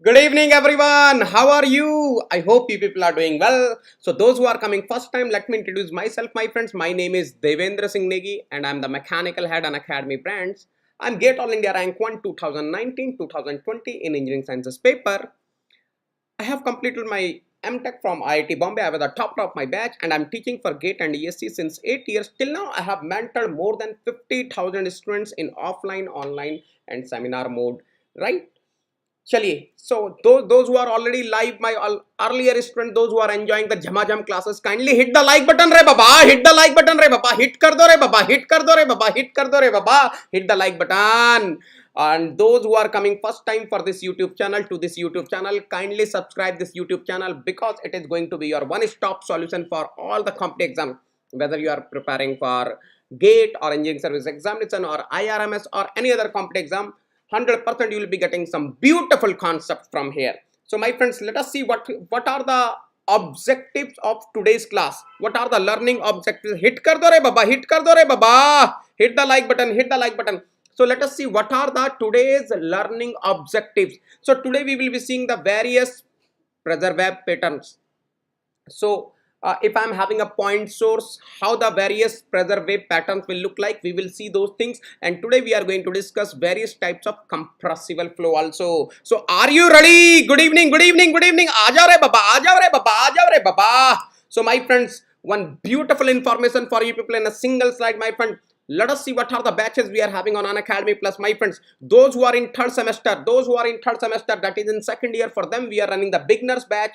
Good evening, everyone. How are you? I hope you people are doing well. So, those who are coming first time, let me introduce myself, my friends. My name is Devendra Singh Negi, and I'm the mechanical head on Academy Brands. I'm GATE All India Rank 1 2019-2020 in Engineering Sciences paper. I have completed my MTech from IIT Bombay. I was the top of my batch, and I'm teaching for GATE and ESC since 8 years. Till now, I have mentored more than 50,000 students in offline, online, and seminar mode. Right? चलिए so those who are already live, my earlier student, those who are enjoying the jam classes, kindly hit the like button re baba, hit the like button re baba, hit kar do re baba, hit kar do re baba, hit kar do re baba, hit the like button. And those who are coming first time for this YouTube channel, to this YouTube channel, kindly subscribe this YouTube channel, because it is going to be your one stop solution for all the company exam, whether you are preparing for GATE or engineering service examination or IRMS or any other company exam. 100% you will be getting some beautiful concepts from here. So my friends, let us see what are the objectives of today's class. What are the learning objectives? Hit kar do re baba, hit kar do re baba, hit the like button, hit the like button. So let us see what are the today's learning objectives. So today we will be seeing the various pressure wave patterns. So if I'm having a point source, how the various pressure wave patterns will look like, we will see those things. And today we are going to discuss various types of compressible flow also. So are you ready? Good evening, good evening, good evening. Aaja re baba, aaja re baba, aaja re baba. So my friends, one beautiful information for you people in a single slide, my friend. Let us see what are the batches we are having on Unacademy Plus, my friends. Those who are in third semester, that is in second year, for them we are running the beginners batch.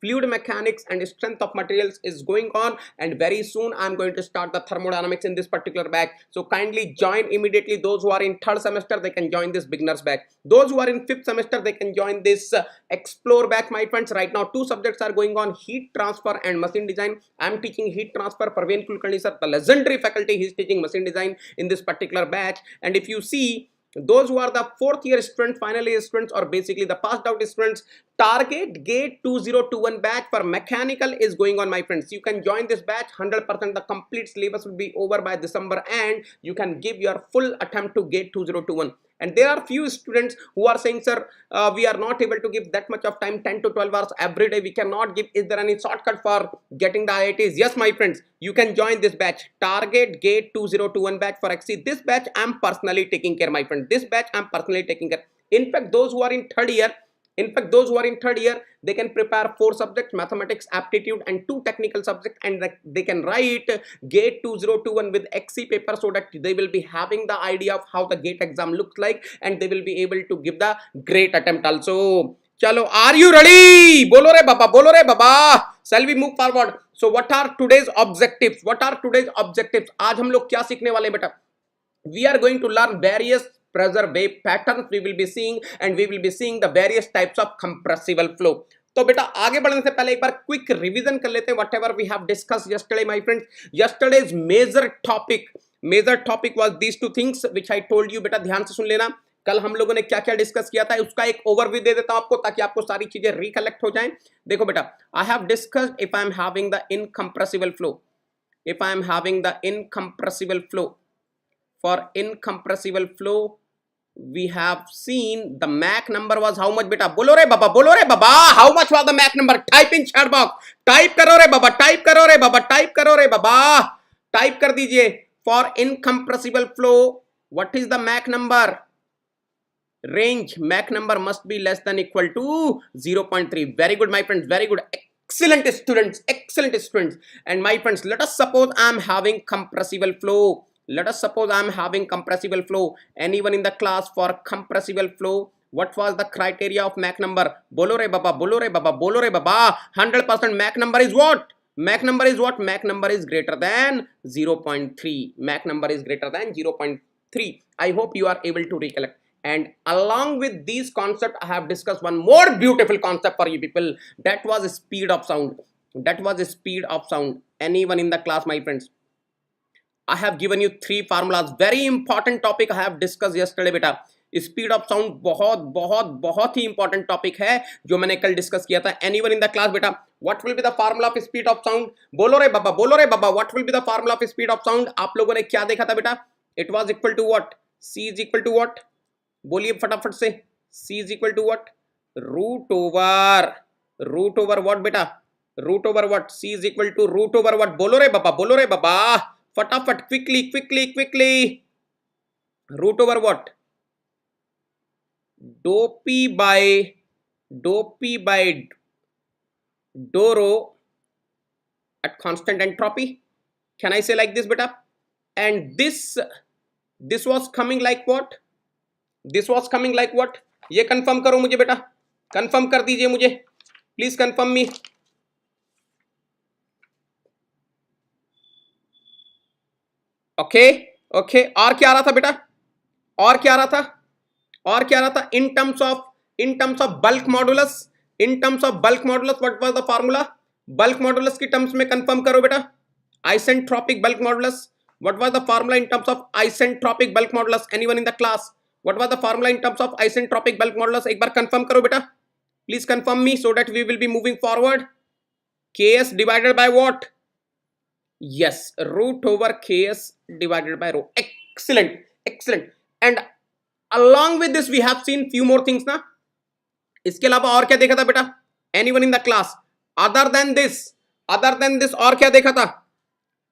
Fluid mechanics and strength of materials is going on, and very soon I'm going to start the thermodynamics in this particular batch. So kindly join immediately. Those who are in third semester, they can join this beginners batch. Those who are in fifth semester, they can join this explore batch, my friends. Right now two subjects are going on: heat transfer and machine design. I'm teaching heat transfer. Praveen Kulkarni sir, the legendary faculty, he's teaching machine design in this particular batch. And if you see, those who are the fourth year students, final year students, or basically the passed out students, target gate 2021 batch for mechanical is going on, my friends. You can join this batch. 100% the complete syllabus will be over by December, and you can give your full attempt to gate 2021. And there are few students who are saying, sir, we are not able to give that much of time, 10 to 12 hours every day, we cannot give. Is there any shortcut for getting the IITs? Yes, my friends, you can join this batch, target gate 2021 batch for XC. This batch I'm personally taking care, my friend. This batch I'm personally taking care. In fact, those who are in third year, they can prepare 4 subjects: mathematics, aptitude, and 2 technical subjects, and they can write gate 2021 with XC paper, so that they will be having the idea of how the gate exam looks like, and they will be able to give the great attempt also. Chalo, are you ready? Bolo re baba, bolo re baba. Shall we move forward? So what are today's objectives? आज हम लोग क्या सीखने वाले हैं बेटा? We are going to learn various pressure wave patterns we will be seeing, and we will be seeing the various types of compressible flow. तो बेटा आगे बढ़ने से पहले एक बार क्विक रिवीजन कर लेते हैं whatever we have discuss yesterday, my friends. Yesterday's major topic was these two things which I told you. बेटा ध्यान से सुन लेना. कल हम लोगों ने क्या क्या डिस्कस किया था, उसका एक ओवरव्यू दे देता हूं आपको, ताकि आपको सारी चीजें रिकलेक्ट हो जाएं. देखो बेटा, I have discussed if I am having the incompressible flow. If I am having the incompressible flow, for incompressible flow we have seen the Mach number was how much beta? Bolo re baba, bolo re baba. How much was the Mach number? Type in chat box. Type karo re baba, type karo re baba, type karo re baba. Type कर दीजिए. For incompressible flow, what is the Mach number? Range Mach number must be less than equal to 0.3. Very good, my friends, very good. Excellent students, excellent students. And my friends, let us suppose I am having compressible flow. Let us suppose I am having compressible flow. Anyone in the class for compressible flow, what was the criteria of Mach number? Bolo re baba, bolo re baba, bolo re baba. 100% Mach number is what? Mach number is what? Mach number is greater than 0.3. Mach number is greater than 0.3. I hope you are able to recollect. And along with these concepts, I have discussed one more beautiful concept for you people. That was speed of sound. That was speed of sound. Anyone in the class, my friends? I have given you 3 formulas. Very important topic I have discussed yesterday बेटा. Speed of sound बहुत बहुत बहुत ही important topic है जो मैंने कल discuss किया था. एनीवन इन द क्लास बेटा, what will be the formula of speed of sound? बोलो रे बाबा, बोलो रे बाबा. What will be the formula of speed of sound? आप लोगों ने क्या देखा था बेटा? It was equal to what? C is equal to what? बोलिए फटाफट से. C is equal to what? Root over what बेटा, root over what, C is equal to root over what, बोलो रे बाबा, बोलो रे बाबा, फटाफट, quickly quickly quickly, root over what, do P by do rho at constant entropy. Can I say like this beta? And this was coming like what, this was coming like what, ये confirm करो मुझे बेटा, confirm कर दीजिए मुझे, please confirm me. Okay okay, और क्या आ रहा था बेटा, और क्या आ रहा था, और क्या आ रहा था, in terms of bulk modulus, in terms of bulk modulus what was the formula, bulk modulus की टर्म्स में कंफर्म करो बेटा, isentropic bulk modulus, what was the formula in terms of isentropic bulk modulus, anyone in the class, what was the formula in terms of isentropic bulk modulus, एक बार confirm करो बेटा, please confirm me so that we will be moving forward. ks divided bye what, yes, root over ks divided by rho, excellent excellent. And along with this we have seen few more things ना, इसके अलावा और क्या देखा था बेटा, anyone in the class other than this और क्या देखा था,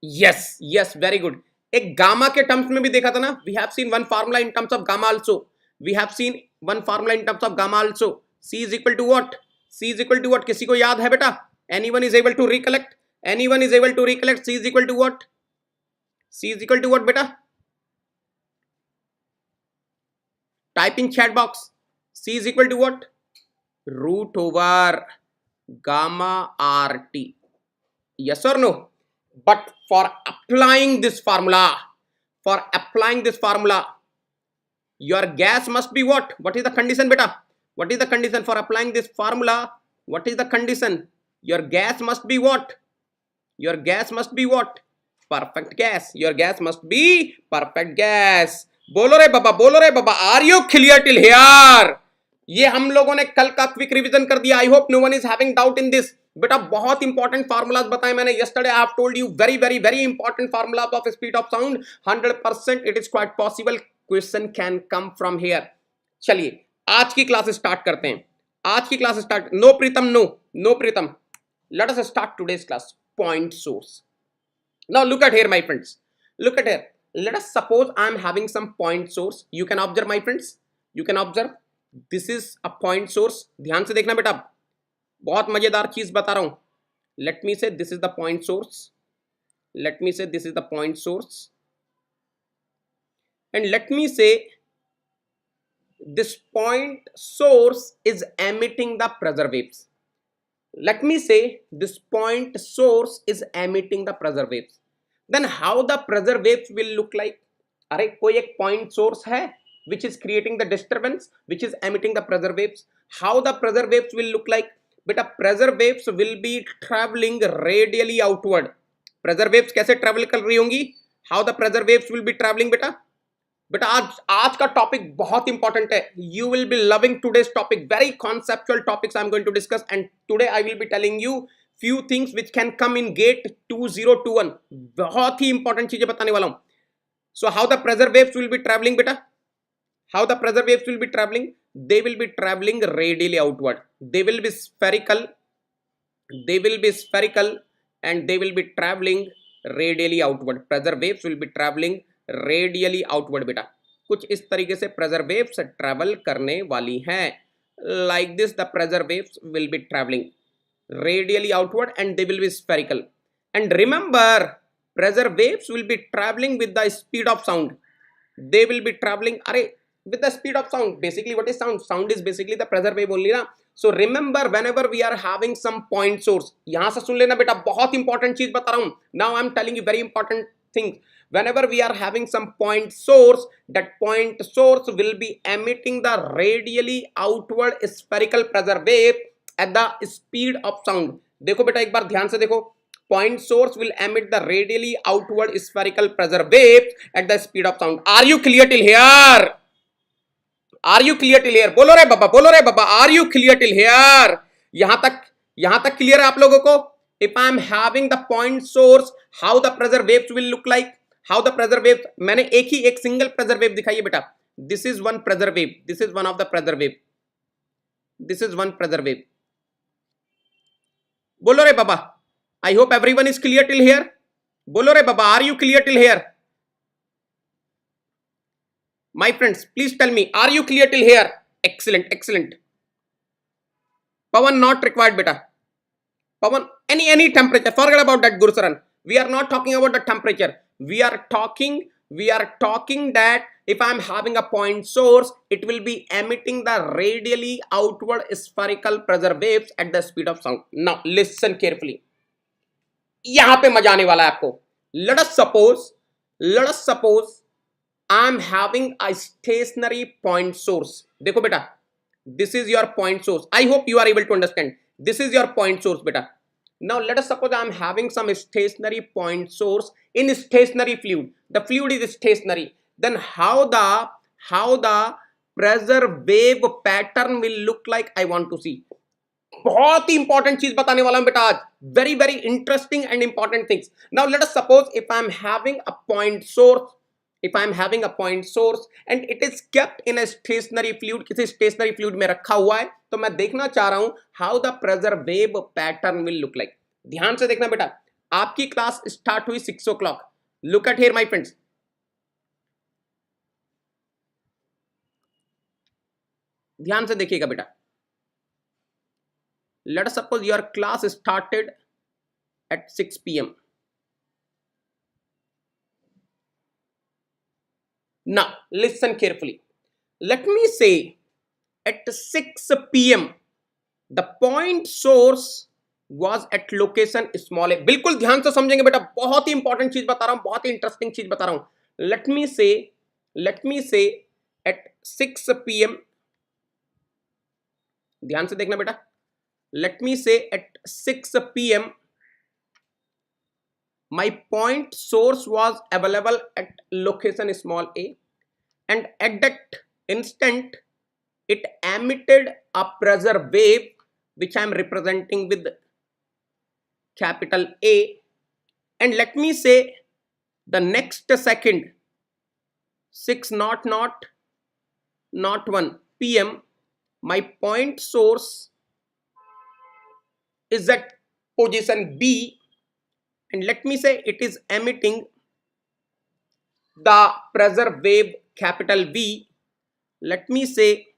yes yes very good, एक गामा के टर्म्स में भी देखा था ना, we have seen one formula in terms of gamma also, we have seen one formula in terms of gamma also, c is equal to what, c is equal to what, किसी को याद है बेटा, anyone is able to recollect, anyone is able to recollect, c is equal to what, c is equal to what बेटा, type in chat box, c is equal to what, root over gamma rt, yes or no? But for applying this formula, your gas must be what, what is the condition beta, what is the condition for applying this formula, what is the condition, your gas must be what, your gas must be what, perfect gas, your gas must be perfect gas, बोलो रे बाबा, बोलो रे बाबा, are you clear till here, ये हम लोगों ने कल का क्विक रिवीजन कर दिया, I hope no one is having doubt in this बेटा, बहुत इंपॉर्टेंट फार्मूलाज बताए मैंने yesterday, I have told you very very very important formulas of speed of sound, 100% it is quite possible question can come from here. चलिए आज की class start करते हैं, आज की class start, no Pritam, no Pritam, let us start today's class, point source. Now look at here my friends, look at here, let us suppose I am having some point source, you can observe my friends, you can observe, this is a point source, ध्यान से देखना बेटा, बहुत मजेदार चीज बता रहा हूं, let me say this is the point source, let me say this is the point source, and let me say this point source is emitting the pressure waves, let me say this point source is emitting the pressure waves, then how the pressure waves will look like, अरे कोई एक point source है which is creating the disturbance, which is emitting the pressure waves, how the pressure waves will look like, बेटा pressure waves will be traveling radially outward, pressure waves कैसे travel कर रही होंगी, how the pressure waves will be traveling बेटा, बेटा आज का topic बहुत इंपॉर्टेंट है, you will be loving today's topic, very conceptual topics I am going to discuss, and today I will be telling you few things which can come in gate 2021, बहुत ही important चीजें बताने वाला हूं। So how the pressure waves will be traveling बेटा, how the pressure waves will be traveling, they will be traveling radially outward, they will be spherical, they will be spherical and they will be traveling radially outward, pressure waves will be traveling radially outward बेटा, कुछ इस तरीके से pressure waves travel करने वाली हैं, like this the pressure waves will be traveling radially outward and they will be spherical, and remember pressure waves will be traveling with the speed of sound, they will be traveling with the speed of sound, basically what is sound, sound is basically the pressure wave only na, so remember whenever we are having some point source, yahan se sun lena beta, bahut important cheez bata raha hu, now I am telling you very important thing, whenever we are having some point source, that point source will be emitting the radially outward spherical pressure wave at the speed of sound, देखो बेटा एक बार ध्यान से देखो, point source will emit the radially outward spherical pressure waves at the speed of sound, are you clear till here, are you clear till here, बोलो रे बाबा, बोलो रे बाबा, are you clear till here, यहां तक क्लियर है आप लोगों को, if I am having the point source, how the pressure waves will look like, how the pressure waves, मैंने एक सिंगल pressure wave दिखाई है बेटा, this is one pressure wave, this is one of the pressure wave, This is one pressure wave. Bolo re baba. I hope everyone is clear till here. Bolo re baba, are you clear till here? My friends, please tell me, are you clear till here? Excellent, excellent. Pawan not required, beta. Pawan, any temperature. Forget about that, Gurusaran. We are not talking about the temperature. We are talking that if I am having a point source, it will be emitting the radially outward spherical pressure waves at the speed of sound. Now listen carefully. यहां पे मजा आने वाला है आपको. Let us suppose I am having a stationary point source. देखो बेटा, this is your point source. I hope you are able to understand. This is your point source, beta. Now let us suppose I am having some stationary point source in stationary fluid. The fluid is stationary. Then how the pressure wave pattern will look like, I want to see. बहुत ही important चीज बताने वाला हूं बेटा आज. Very very interesting and important things. Now let us suppose if I am having a point source. If I am having a point source and it is kept in a stationary fluid, किसी stationary fluid में रखा हुआ है, तो मैं देखना चाह रहा हूं how the pressure wave pattern will look like. ध्यान से देखना बेटा, आपकी क्लास स्टार्ट हुई 6 o'clock. Look at here my friends. ध्यान से देखिएगा बेटा. Let us suppose your class started at 6 p.m. Now listen carefully. Let me say at 6 p.m. the point source was at location small a. बिल्कुल ध्यान से समझेंगे बेटा, बहुत ही इंपॉर्टेंट चीज बता रहा हूं, बहुत ही इंटरेस्टिंग चीज बता रहा हूं. let me say at 6 p.m. ध्यान से देखना बेटा. Let me say at 6 p.m. my point source was available at location small a, and at that instant it emitted a pressure wave which I am representing with capital A, and let me say the next second 6:00:01 p.m. my point source is at position B, and let me say it is emitting the pressure wave capital V. Let me say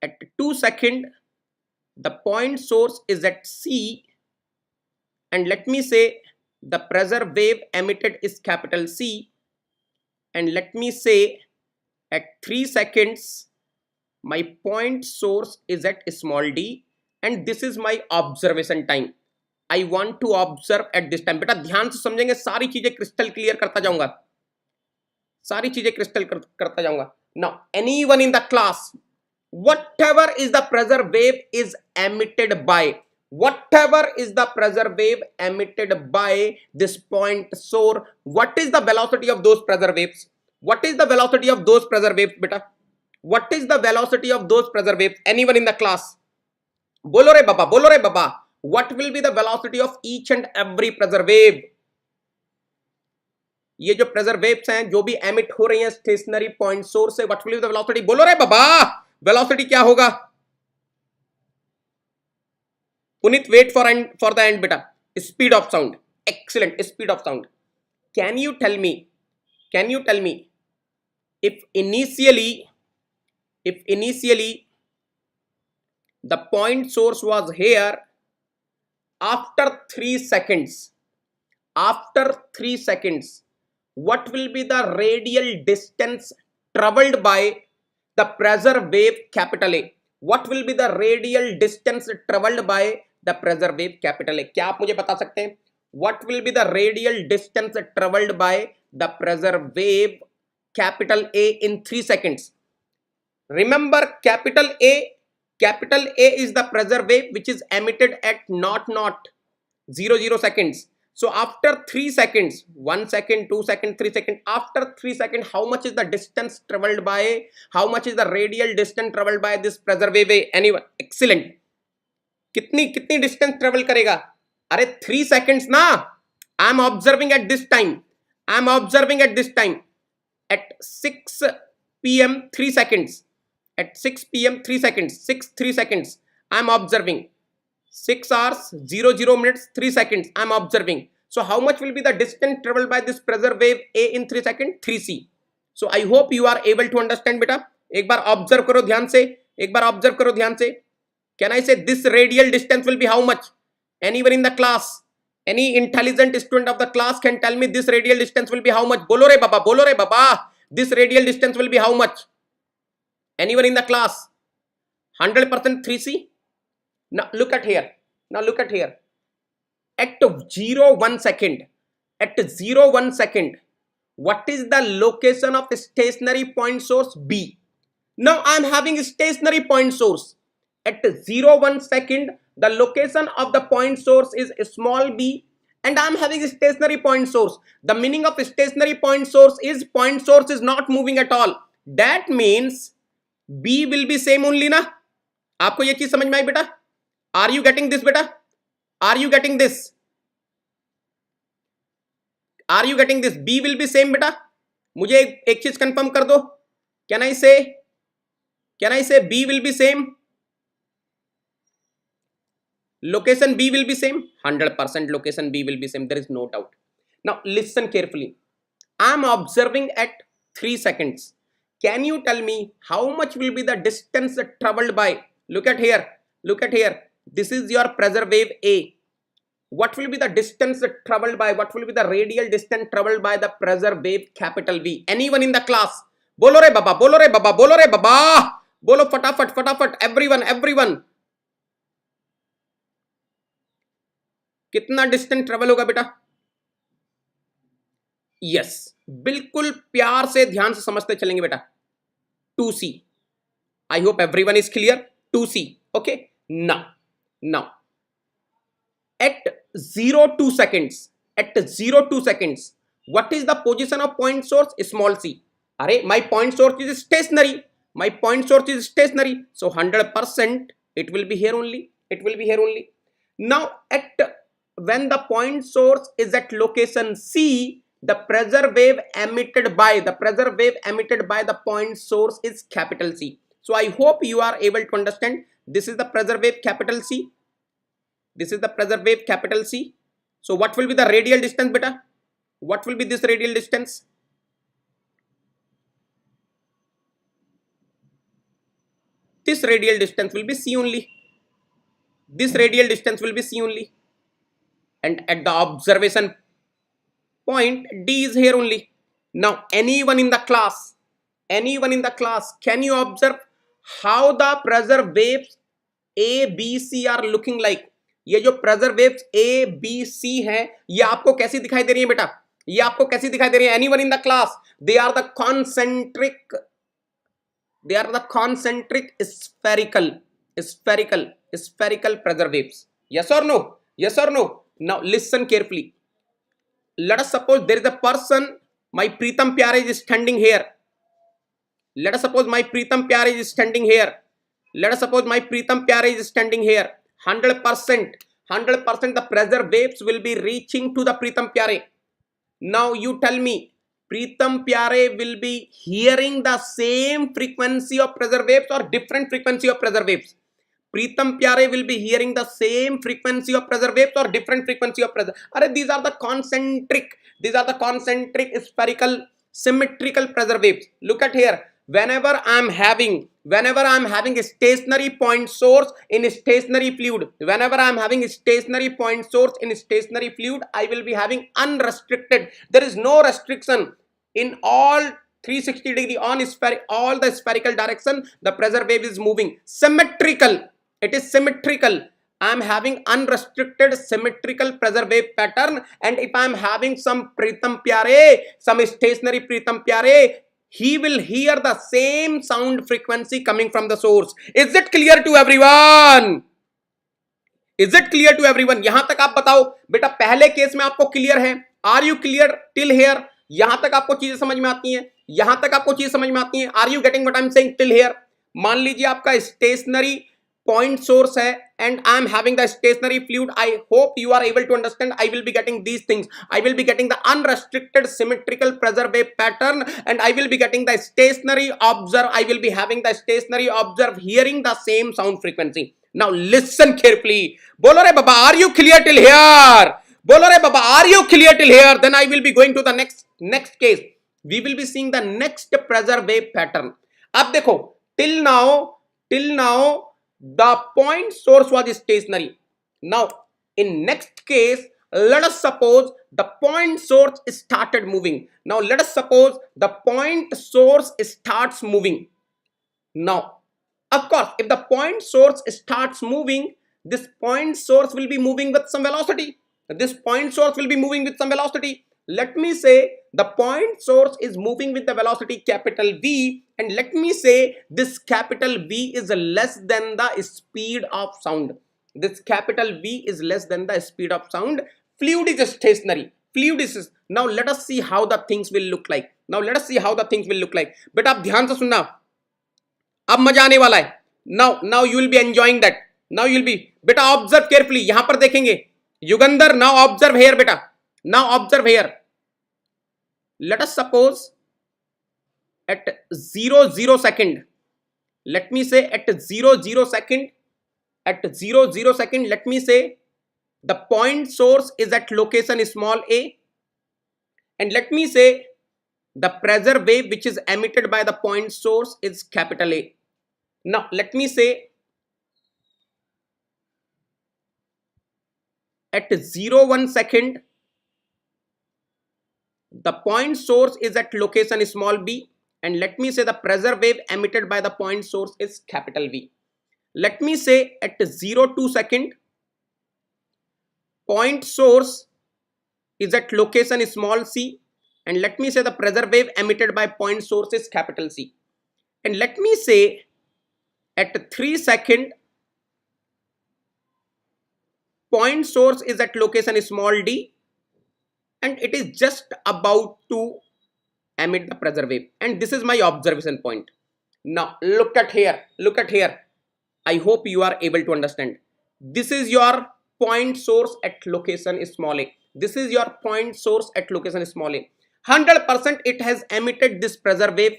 at 2 seconds the point source is at C, and let me say the pressure wave emitted is capital C, and let me say at 3 seconds my point source is at small d, and this is my observation time. I want to observe at this time. बेटा ध्यान से समझेंगे, सारी चीजें crystal clear करता जाऊंगा, सारी चीजें क्रिस्टल करता जाऊंगा. Now anyone in the class, whatever is the pressure wave is emitted by, whatever is the pressure wave emitted by this point source, what is the velocity of those pressure waves? What is the velocity of those pressure waves beta? What is the velocity of those pressure waves? Anyone in the class? Bolo re baba, bolo re baba. What will be the velocity of each and every pressure wave? ये जो pressure waves हैं जो भी emit हो रही हैं stationary point source से, what will be the velocity? बोलो रे बाबा, वेलोसिटी क्या होगा? Puneet wait for the end बेटा. Speed of sound. Excellent, speed of sound. Can you tell me if initially the point source was here, after 3 seconds what will be the radial distance traveled by the pressure wave capital A? What will be the radial distance traveled by the pressure wave capital A? क्या आप मुझे बता सकते हैं? What will be the radial distance traveled by the pressure wave capital A in 3 seconds? Remember capital A is the pressure wave which is emitted at 0.00 seconds. So after 3 seconds, 1 second, 2 second, 3 second, after 3 seconds, how much is the distance traveled by, how much is the radial distance traveled by this pressure wave? Anyone? Excellent. कितनी distance travel करेगा? अरे 3 seconds ना. I am observing at this time. At 6 p.m. 3 seconds. at 6 p.m. 3 seconds, 3 seconds, I'm observing. 6 hours 00 minutes 3 seconds, I'm observing. So how much will be the distance traveled by this pressure wave A in 3 seconds? 3c. So I hope you are able to understand beta. एक बार observe करो ध्यान से, एक बार observe करो ध्यान से. Can I say this radial distance will be how much? Anyone in the class, any intelligent student of the class can tell me this radial distance will be how much? बोलो रे बाबा, बोलो रे बाबा. This radial distance will be how much? Anyone in the class? 100% 3c. Now look at here. Now look at here. At 0 1 second. At 0 1 second. What is the location of stationary point source B? Now I am having a stationary point source. At 0 1 second, the location of the point source is small b, and I am having a stationary point source. The meaning of stationary point source is not moving at all. That means B will be same only ना. आपको ये चीज समझ में आई बेटा? Are you getting this बेटा? Are you getting this? Are you getting this? B will be same बेटा. मुझे एक चीज कंफर्म कर दो. Can I say B will be same? Location B will be same. 100% location B will be same. There is no doubt. Now listen carefully. I am observing at 3 seconds. Can you tell me how much will be the distance traveled by? Look at here. Look at here. This is your pressure wave A. What will be the distance traveled by? What will be the radial distance traveled by the pressure wave capital V? Anyone in the class? बोलो रे बाबा, बोलो रे बाबा, बोलो रे बाबा, बोलो फटाफट फटाफट. Everyone. कितना डिस्टेंस ट्रेवल होगा बेटा? यस, बिल्कुल प्यार से ध्यान से समझते चलेंगे बेटा. 2c. I hope everyone is clear. 2c. Okay. Now at 0 2 seconds, at 0 2 seconds, what is the position of point source? Small c. अरे my point source is stationary. My point source is stationary. So 100% it will be here only. It will be here only. Now when the point source is at location C, the pressure wave emitted by the point source is capital C. So I hope you are able to understand. This is the pressure wave capital C. This is the pressure wave capital C. So what will be the radial distance beta? What will be this radial distance? This radial distance will be C only. This radial distance will be C only. And at the observation point, D is here only. Now anyone in the class, can you observe how the pressure waves A, B, C are looking like? ये जो pressure waves A, B, C हैं, ये आपको कैसी दिखाई दे रही है बेटा? ये आपको कैसी दिखाई दे रही है? Anyone in the class? They are the concentric spherical pressure waves. Yes or no? Yes or no? Now listen carefully. Let us suppose there is a person, my Pritam Pyare is standing here. Let us suppose my Pritam Pyare is standing here. 100% the pressure waves will be reaching to the Pritam Pyare. Now you tell me, Pritam Pyare will be hearing the same frequency of pressure waves or different frequency of pressure waves? Pritam Pyare will be hearing the same frequency of pressure waves or different frequency of pressure. These are the concentric, spherical, symmetrical pressure waves. Look at here. Whenever I am having a stationary point source in a stationary fluid, I will be having unrestricted. There is no restriction in all 360 degree on all the spherical direction. The pressure wave is moving symmetrical. It is symmetrical. I am having unrestricted symmetrical pressure wave pattern, and if I am having some Pritam Pyare, some stationary Pritam Pyare, he will hear the same sound frequency coming from the source. Is it clear to everyone? Is it clear to everyone? यहां तक आप बताओ बेटा, पहले case में आपको clear है? Are you clear till here? यहां तक आपको चीजें समझ में आती हैं? Are you getting what I'm saying till here? मान लीजिए आपका stationery point source hai and I am having the stationary fluid. I hope you are able to understand. I will be getting these things. I will be getting the unrestricted symmetrical pressure wave pattern, and I will be getting the stationary observe. I will be having the stationary observe hearing the same sound frequency. Now listen carefully. Bolo re baba, are you clear till here? Bolo re baba, are you clear till here? Then I will be going to the next case. We will be seeing the next pressure wave pattern. अब देखो, till now the point source was stationary. Now in next case, let us suppose the point source started moving. Now let us suppose the point source starts moving. Now of course, if the point source starts moving, this point source will be moving with some velocity. This point source will be moving with some velocity. Let me say the point source is moving with the velocity capital V, and let me say this capital V is less than the speed of sound. This capital V is less than the speed of sound. Fluid is stationary. Fluid is. Now let us see how the things will look like. Now let us see how the things will look like. But आप ध्यान से सुनना. अब मजा आने वाला है. Now you will be enjoying that. Now you will be. बेटा ऑब्जर्व केयरफुली. यहां पर देखेंगे. युगंधर, now observe here बेटा. Now observe here. Let us suppose at 0 second. Let me say at 0 second. At 0 second, let me say the point source is at location small a, and let me say the pressure wave which is emitted by the point source is capital A. Now let me say at 1 second the point source is at location small b, and let me say the pressure wave emitted by the point source is capital V. Let me say at 2 second point source is at location small c, and let me say the pressure wave emitted by point source is capital C. And let me say at 3 second point source is at location small d, and it is just about to emit the pressure wave, and this is my observation point. Now look at here, look at here. I hope you are able to understand. This is your point source at location small a. This is your point source at location small a. 100% it has emitted this pressure wave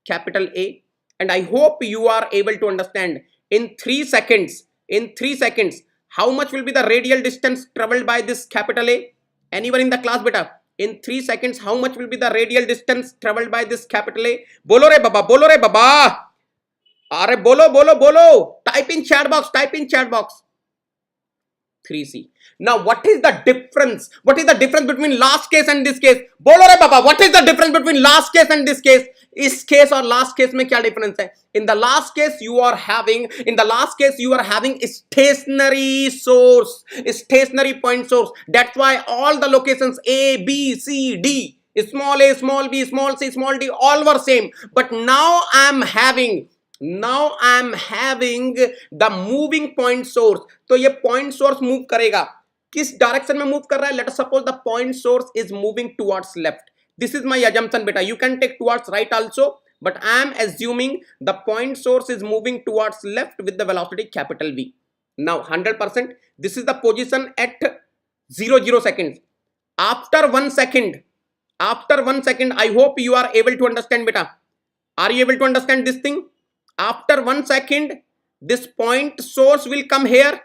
capital A, and I hope you are able to understand in 3 seconds. In 3 seconds, how much will be the radial distance traveled by this capital A? Anyone in the class, beta? In 3 seconds, how much will be the radial distance traveled by this capital A? Bolo re baba, bolo re baba. Are bolo, bolo, bolo. Type in chat box, type in chat box. 3C. Now, what is the difference? What is the difference between last case and this case? Bolo re baba, what is the difference between last case and this case? इस case और last case में क्या difference है? In the last case you are having stationary source, stationary point source. That's why all the locations A, B, C, D, small a, small b, small c, small d, all were same. But now I am having the moving point source. तो ये point source move करेगा. किस direction में move कर रहा है? Let us suppose the point source is moving towards left. This is my assumption, beta. You can take towards right also, but I am assuming the point source is moving towards left with the velocity capital V. Now 100%. This is the position at 0 seconds. After 1 second, I hope you are able to understand, beta. Are you able to understand this thing? After 1 second, this point source will come here.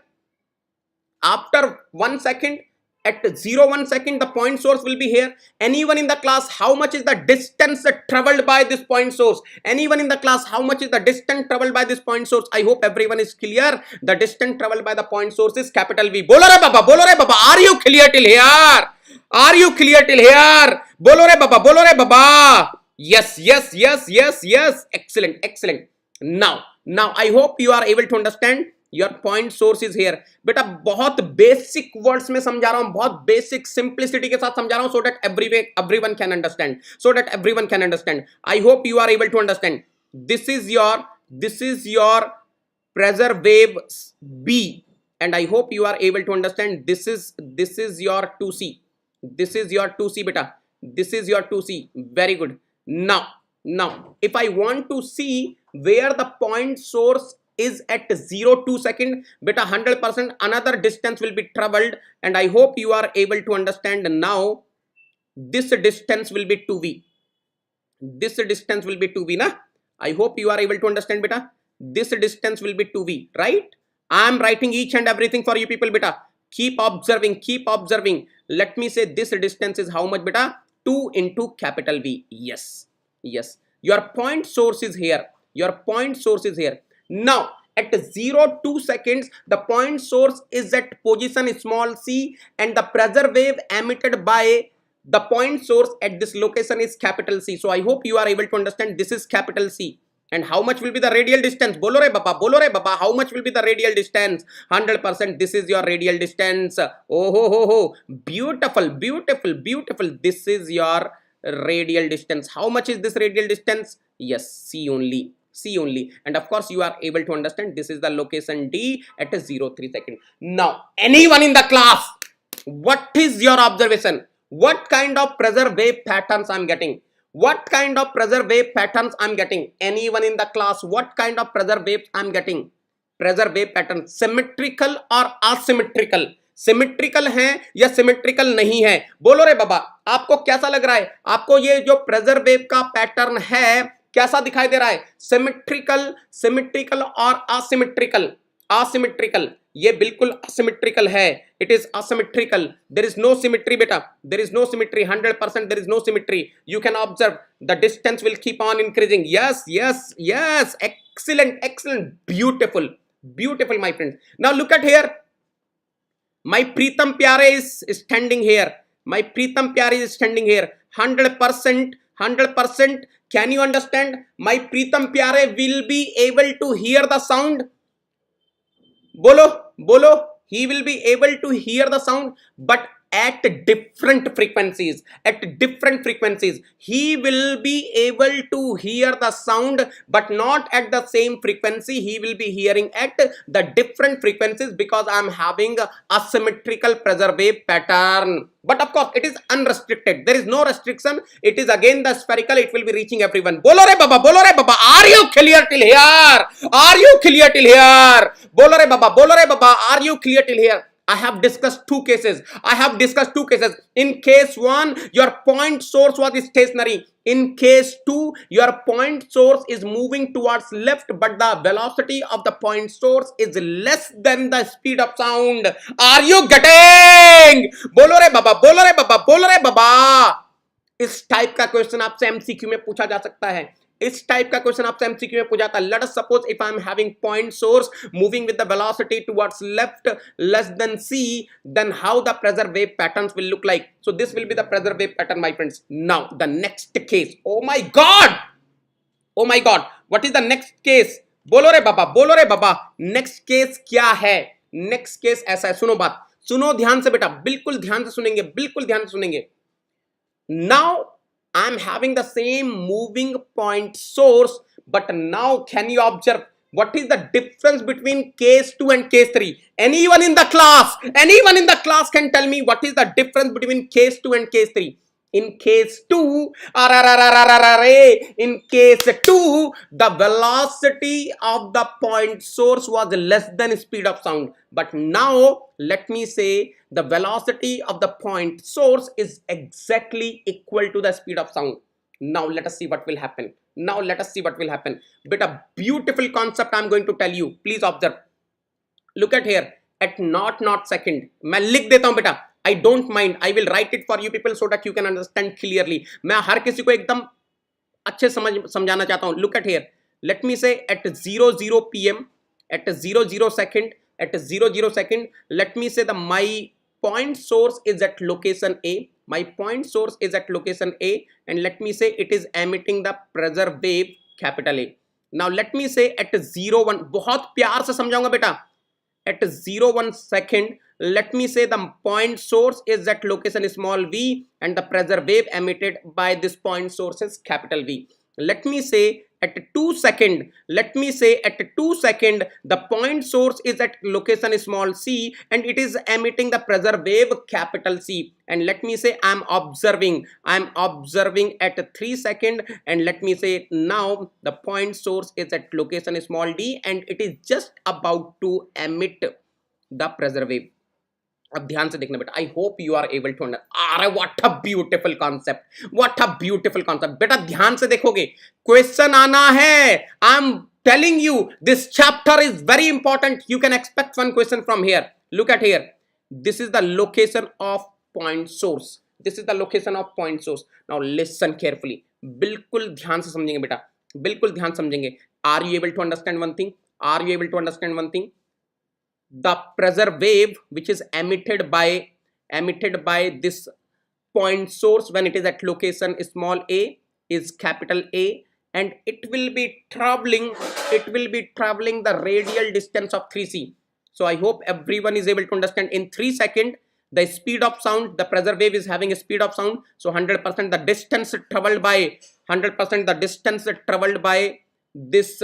After 1 second, at 1 second, the point source will be here. Anyone in the class, how much is the distance traveled by this point source? Anyone in the class, how much is the distance traveled by this point source? I hope everyone is clear. The distance traveled by the point source is capital V. Bolo re baba, bolo re baba. Are you clear till here? Are you clear till here? Bolo re baba, bolo re baba. Yes, yes, yes, yes, yes. Excellent, excellent. Now I hope you are able to understand. Your point source is here. बेटा बहुत basic words में समझा रहा हूँ, बहुत basic simplicity के साथ समझा रहा हूँ, so that everyone can understand. So that everyone can understand. I hope you are able to understand. This is your pressure wave B, and I hope you are able to understand. This is your 2C. This is your 2C, beta. This is your 2C. Very good. Now, if I want to see where the point source is at 0.2 second. Beta 100% another distance will be traveled, and I hope you are able to understand now. This distance will be 2v. This distance will be 2v, na? I hope you are able to understand, beta. This distance will be 2v, right? I am writing each and everything for you people, beta. Keep observing, keep observing. Let me say this distance is how much, beta? 2 into capital V. Yes, yes. Your point source is here. Your point source is here. Now, at 0.2 seconds, the point source is at position small c, and the pressure wave emitted by the point source at this location is capital C. So I hope you are able to understand this is capital C. And how much will be the radial distance? Bolo re baba, how much will be the radial distance? 100%. This is your radial distance. Oh ho ho ho. Beautiful, beautiful, beautiful. This is your radial distance. How much is this radial distance? Yes, C only. C only. And of course, you are able to understand this is the location D at a 0.3 second. Now, anyone in the class, what is your observation? What kind of pressure wave patterns I'm getting? What kind of pressure wave patterns I'm getting? Anyone in the class, what kind of pressure waves I'm getting? Pressure wave pattern, symmetrical or asymmetrical? Symmetrical है या symmetrical नहीं है? बोलो रे बाबा, आपको कैसा लग रहा है? आपको ये जो प्रेशर वेव का पैटर्न है कैसा दिखाई दे रहा है? सिमेट्रिकल, सिमेट्रिकल और असिमेट्रिकल? असिमेट्रिकल, ये बिल्कुल असिमेट्रिकल है. It is asymmetrical. There is no symmetry बेटा, there is no symmetry. 100% there is no symmetry. You can observe the distance will keep on increasing. Yes yes yes, excellent, excellent, beautiful, beautiful my friends. Now look at here. My Pritam Pyare is standing here. My Pritam Pyare is standing here. 100%, 100%. Can you understand? My Pritam Pyare will be able to hear the sound. Bolo, bolo. He will be able to hear the sound, but at different frequencies. At different frequencies, he will be able to hear the sound, but not at the same frequency. He will be hearing at the different frequencies because I am having a symmetrical pressure wave pattern. But of course, it is unrestricted. There is no restriction. It is again the spherical. It will be reaching everyone. Bolo re baba, bolo re baba. Are you clear till here? Are you clear till here? Bolo re baba, bolo re baba. Are you clear till here? I have discussed two cases. I have discussed two cases. In case 1, your point source was stationary. In case 2, your point source is moving towards left, but the velocity of the point source is less than the speed of sound. Are you getting? Bolo re baba, bolo re baba, bolo re baba. इस type का question आपसे MCQ में पूछा जा सकता है. इस type का क्वेश्चन आपसे एमसीक्यू में पूछा था. Let us suppose if I am having point source moving with the velocity towards left less than c, then how the pressure wave patterns will look like? So this will be the pressure wave pattern my friends. Now the next case. Oh my god, oh my god, what is the next case? बोलो रे बाबा, बोलो रे बाबा. Next case क्या है? Next case ऐसा है. सुनो बात, सुनो ध्यान से बेटा, बिल्कुल ध्यान से सुनेंगे, बिल्कुल ध्यान से सुनेंगे. Now I am having the same moving point source, but now can you observe what is the difference between case 2 and case 3? Anyone in the class? Anyone in the class can tell me what is the difference between case 2 and case 3? In case 2, in case 2, the velocity of the point source was less than speed of sound. But now, let me say the velocity of the point source is exactly equal to the speed of sound. Now, let us see what will happen. Now, let us see what will happen. But a beautiful concept I am going to tell you. Please observe. Look at here. At not second. मैं लिख देता हूं बेटा. I don't mind. I will write it for you people so that you can understand clearly. मैं हर किसी को एकदम अच्छे समझाना चाहता हूं. Look at here. Let me say at 00 p.m. at 00 second. At 00 second. Let me say my point source is at location A. My point source is at location A, and let me say it is emitting the pressure wave capital A. Now let me say at 01. बहुत प्यार से समझाऊंगा बेटा. At 01 second, let me say the point source is at location small v, and the pressure wave emitted by this point source is capital V. Let me say at 2 second, let me say at 2 second, the point source is at location small c and it is emitting the pressure wave capital C. And let me say I'm observing at 3 second, and let me say now the point source is at location small d and it is just about to emit the pressure wave. अब ध्यान से देखना बेटा, I hope you are able to understand. अरे what a beautiful concept, what a beautiful concept. बेटा ध्यान से देखोगे, क्वेश्चन आना है। I am telling you this chapter is very important, you can expect one question from here. Look at here, this is the location of point source, this is the location of point source. Now listen carefully, बिल्कुल ध्यान से समझेंगे बेटा, बिल्कुल ध्यान समझेंगे। Are you able to understand one thing, are you able to understand one thing? The pressure wave which is emitted by this point source when it is at location small a is capital A, and it will be traveling the radial distance of 3c. So I hope everyone is able to understand. In 3 seconds, the speed of sound, the pressure wave is having a speed of sound, so 100% the distance traveled by 100% the distance traveled by this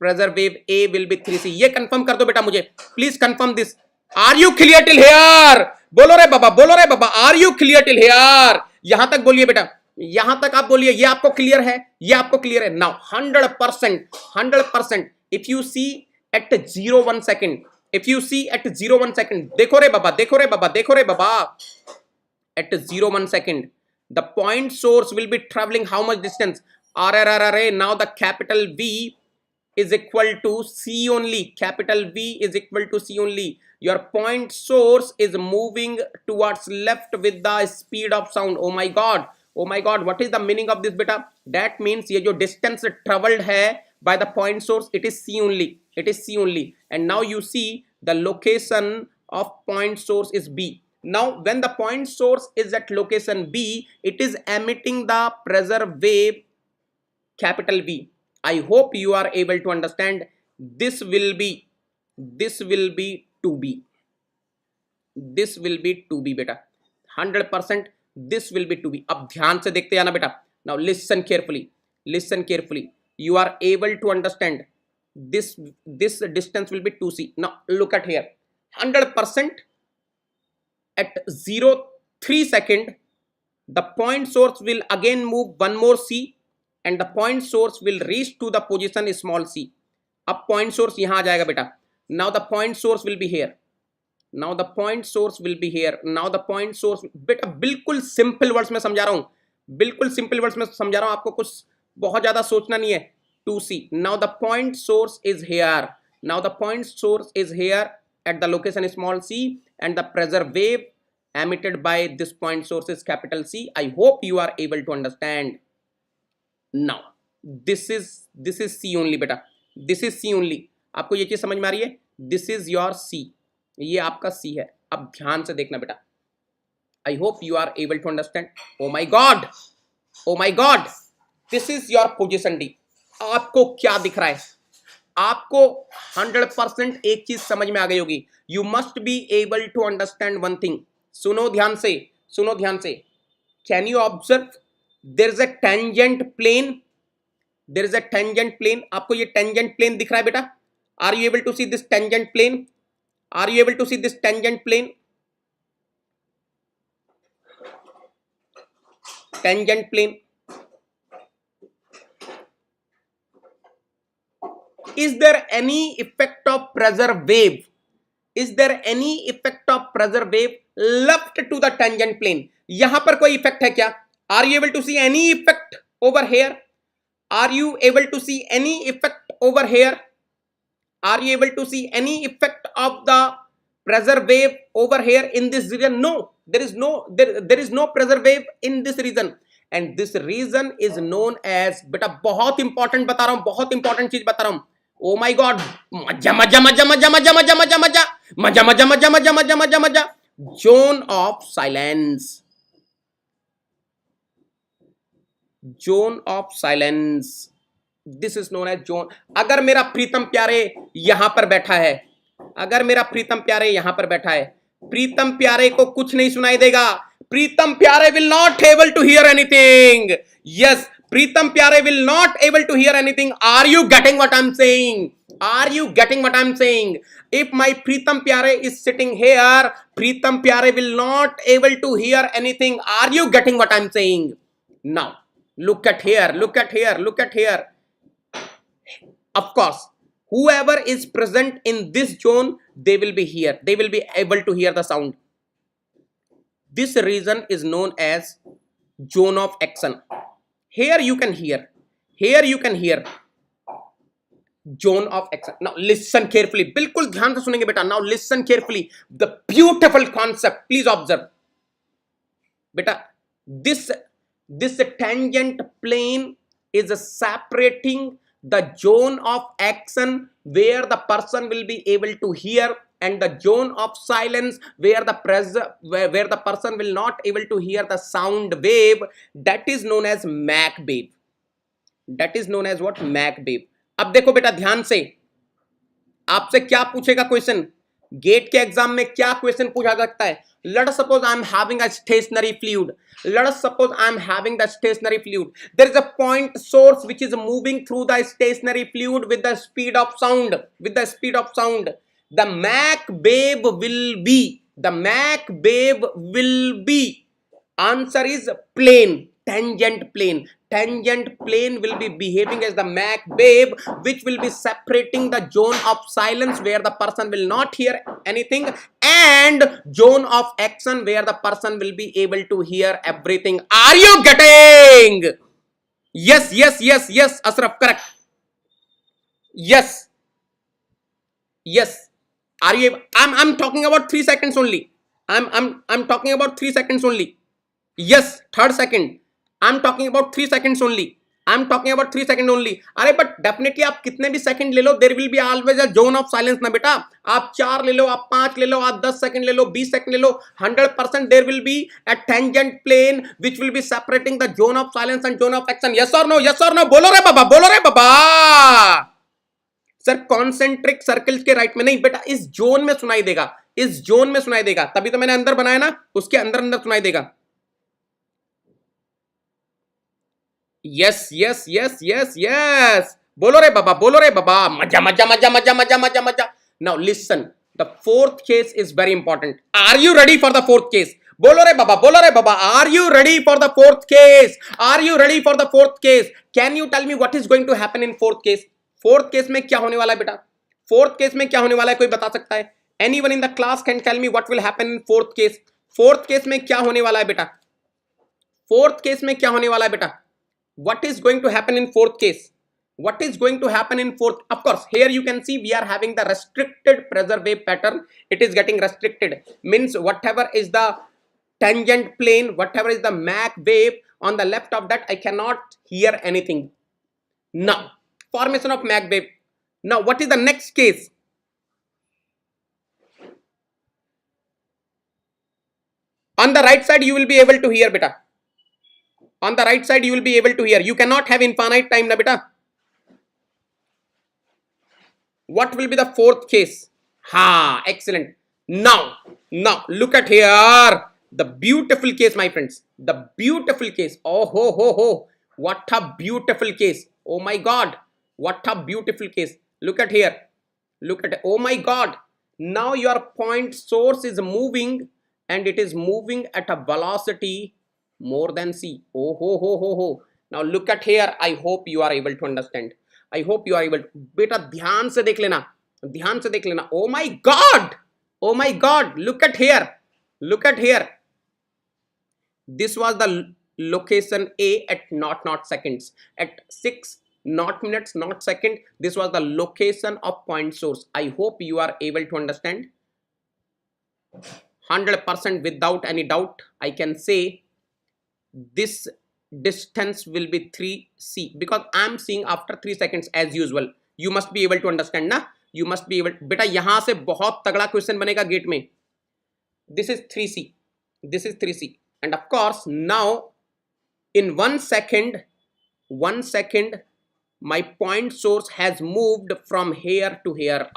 pressure wave A will be 3c. ये confirm कर दो बेटा मुझे, please confirm this. Are you clear till here? बोलो रे बाबा, बोलो रे बाबा, are you clear till here? यहां तक बोलिए बेटा, यहां तक आप बोलिए। ये आपको क्लियर है, ये आपको क्लियर है। Now 100% if you see at 0.1 second, if you see at 0.1 second, देखो रे बाबा, देखो रे बाबा, देखो रे बाबा, at 0.1 second the point source will be traveling how much distance? Now the capital V is equal to C only, capital V is equal to C only. Your point source is moving towards left with the speed of sound. Oh my god, oh my god, what is the meaning of this beta? That means ये जो distance traveled है by the point source, it is C only, it is C only. And now you see the location of point source is B. Now when the point source is at location B, it is emitting the pressure wave capital V. I hope you are able to understand. This will be 2B, this will be 2B बेटा, 100% this will be 2B. अब ध्यान से देखते आना बेटा. Now listen carefully, listen carefully. You are able to understand. This distance will be 2C. Now look at here, 100% at 0.3 second the point source will again move one more C and the point source will reach to the position small c. अब point source यहाँ आ जाएगा बेटा. Now the point source will be here. Now the point source will be here. Now the point source, बेटा बिल्कुल simple words में समझा रहा हूँ, बिल्कुल simple words में समझा रहा हूँ, आपको कुछ बहुत ज़्यादा सोचना नहीं है. 2C. Now the point source is here. Now the point source is here at the location small c and the pressure wave emitted by this point source is capital C. I hope you are able to understand. Now this is C only बेटा, this is C only. आपको ये चीज समझ में आ रही है? This is your C, ये आपका C है. अब ध्यान से देखना बेटा. I hope you are able to understand. Oh my god, oh my god, this is your position D. आपको क्या दिख रहा है? आपको 100% एक चीज समझ में आ गई होगी. You must be able to understand one thing. सुनो ध्यान से, सुनो ध्यान से. Can you observe? There is a tangent plane. There is a tangent plane. आपको ये tangent plane दिख रहा है बेटा? Are you able to see this tangent plane? Are you able to see this tangent plane? Tangent plane. Is there any effect of pressure wave? Is there any effect of pressure wave left to the tangent plane? यहां पर कोई effect है क्या? Are you able to see any effect over here? Are you able to see any effect over here? Are you able to see any effect of the pressure wave over here in this region? No, there is no pressure wave in this region, and this region is known as, बेटा बहुत important बता रहा हूं, बहुत important चीज बता रहा हूं. Oh my God, मजा, zone of silence. Zone of silence. This is known as zone. अगर मेरा प्रीतम प्यारे यहां पर बैठा है, अगर मेरा प्रीतम प्यारे यहां पर बैठा है, प्रीतम प्यारे को कुछ नहीं सुनाई देगा. प्रीतम प्यारे will not able to hear anything. Yes, Pritam Pyare will not able to hear anything. Are you getting what I'm saying? Are you getting what I'm saying? If my Pritam Pyare is sitting here, Pritam Pyare will not able to hear anything. Are you getting what I'm saying? Now, look at here, look at here, look at here. Of course, whoever is present in this zone, they will be here. They will be able to hear the sound. This region is known as zone of action. Here you can hear. Here you can hear. Zone of action. Now listen carefully. बिल्कुल ध्यान से सुनेंगे बेटा. Now listen carefully. The beautiful concept. Please observe. बेटा, this tangent plane is separating the zone of action where the person will be able to hear, and the zone of silence where the person will not able to hear the sound wave. That is known as Mach wave. That is known as what? Mach wave. अब देखो बेटा ध्यान से, आपसे क्या पूछेगा question, gate के exam में क्या क्वेश्चन पूछा सकता है. Let us suppose I am having a stationary fluid. Let us suppose I am having the stationary fluid. There is a point source which is moving through the stationary fluid with the speed of sound. With the speed of sound, the Mach wave will be. The Mach wave will be. Answer is plane. Tangent plane. Tangent plane will be behaving as the Mach wave, which will be separating the zone of silence where the person will not hear anything, and zone of action where the person will be able to hear everything. Are you getting? Yes, yes, yes, yes, Ashraf, correct. Yes, yes. Are you? I'm talking about 3 seconds only. I'm talking about 3 seconds only. Yes, third second. I'm talking about 3 seconds only. I'm talking about 3 seconds only. अरे but definitely आप कितने भी second ले लो, there will be always a zone of silence ना बेटा. आप 4 ले लो, आप 5 ले लो, आप 10 सेकंड ले लो, 20 सेकंड ले लो, 100% there will be a tangent plane which will be separating the zone of silence and zone of action. Yes or no? Yes or no? बोलो रे बाबा, बोलो रे बाबा. सर कॉन्सेंट्रिक सर्कल्स के राइट में नहीं बेटा, इस जोन में सुनाई देगा, इस जोन में सुनाई देगा. तभी तो मैंने अंदर बनाया ना, उसके अंदर अंदर सुनाई देगा. Yes yes yes yes yes, बोलो रे बाबा, बोलो रे बाबा. मजा मजा मजा मजा मजा मजा मजा. Now listen, the fourth case is very important. Are you ready for the fourth case? बोलो रे बाबा, बोलो रे बाबा. Are you ready for the fourth case? Are you ready for the fourth case? Can you tell me what is going to happen in fourth case? Fourth case में क्या होने वाला है बेटा? फोर्थ केस में क्या होने वाला है, कोई बता सकता है? Anyone in the class can tell me what will happen in fourth case? Fourth case में क्या होने वाला है बेटा? फोर्थ केस में क्या होने वाला है बेटा? What is going to happen in fourth case? What is going to happen in fourth? Of course, here you can see we are having the restricted pressure wave pattern. It is getting restricted. Means whatever is the tangent plane, whatever is the Mach wave on the left of that, I cannot hear anything. Now, formation of Mach wave. Now, what is the next case? On the right side, you will be able to hear beta. On the right side, you will be able to hear. You cannot have infinite time, na beta. What will be the fourth case? Ha, excellent. Now, look at here. The beautiful case, my friends. The beautiful case. Oh, ho, ho, ho. What a beautiful case. Oh my God. What a beautiful case. Look at here. Look at it. Oh my God. Now your point source is moving, and it is moving at a velocity more than c. Oh ho ho ho ho. Now look at here. I hope you are able to understand. I hope you are able to. बेटा ध्यान से देख लेना, ध्यान से देख लेना. Oh my God, oh my God. Look at here, look at here. This was the location A at not seconds, at 6 not minutes not second. This was the location of point source. I hope you are able to understand. 100% without any doubt I can say this distance will be 3c, because I am seeing after 3 seconds as usual. You must be able to understand ना, you must be able. बेटा यहाँ से बहुत तगड़ा question बनेगा gate में. This is 3c, this is 3c, and of course now in 1 second, my point source has moved from here to here.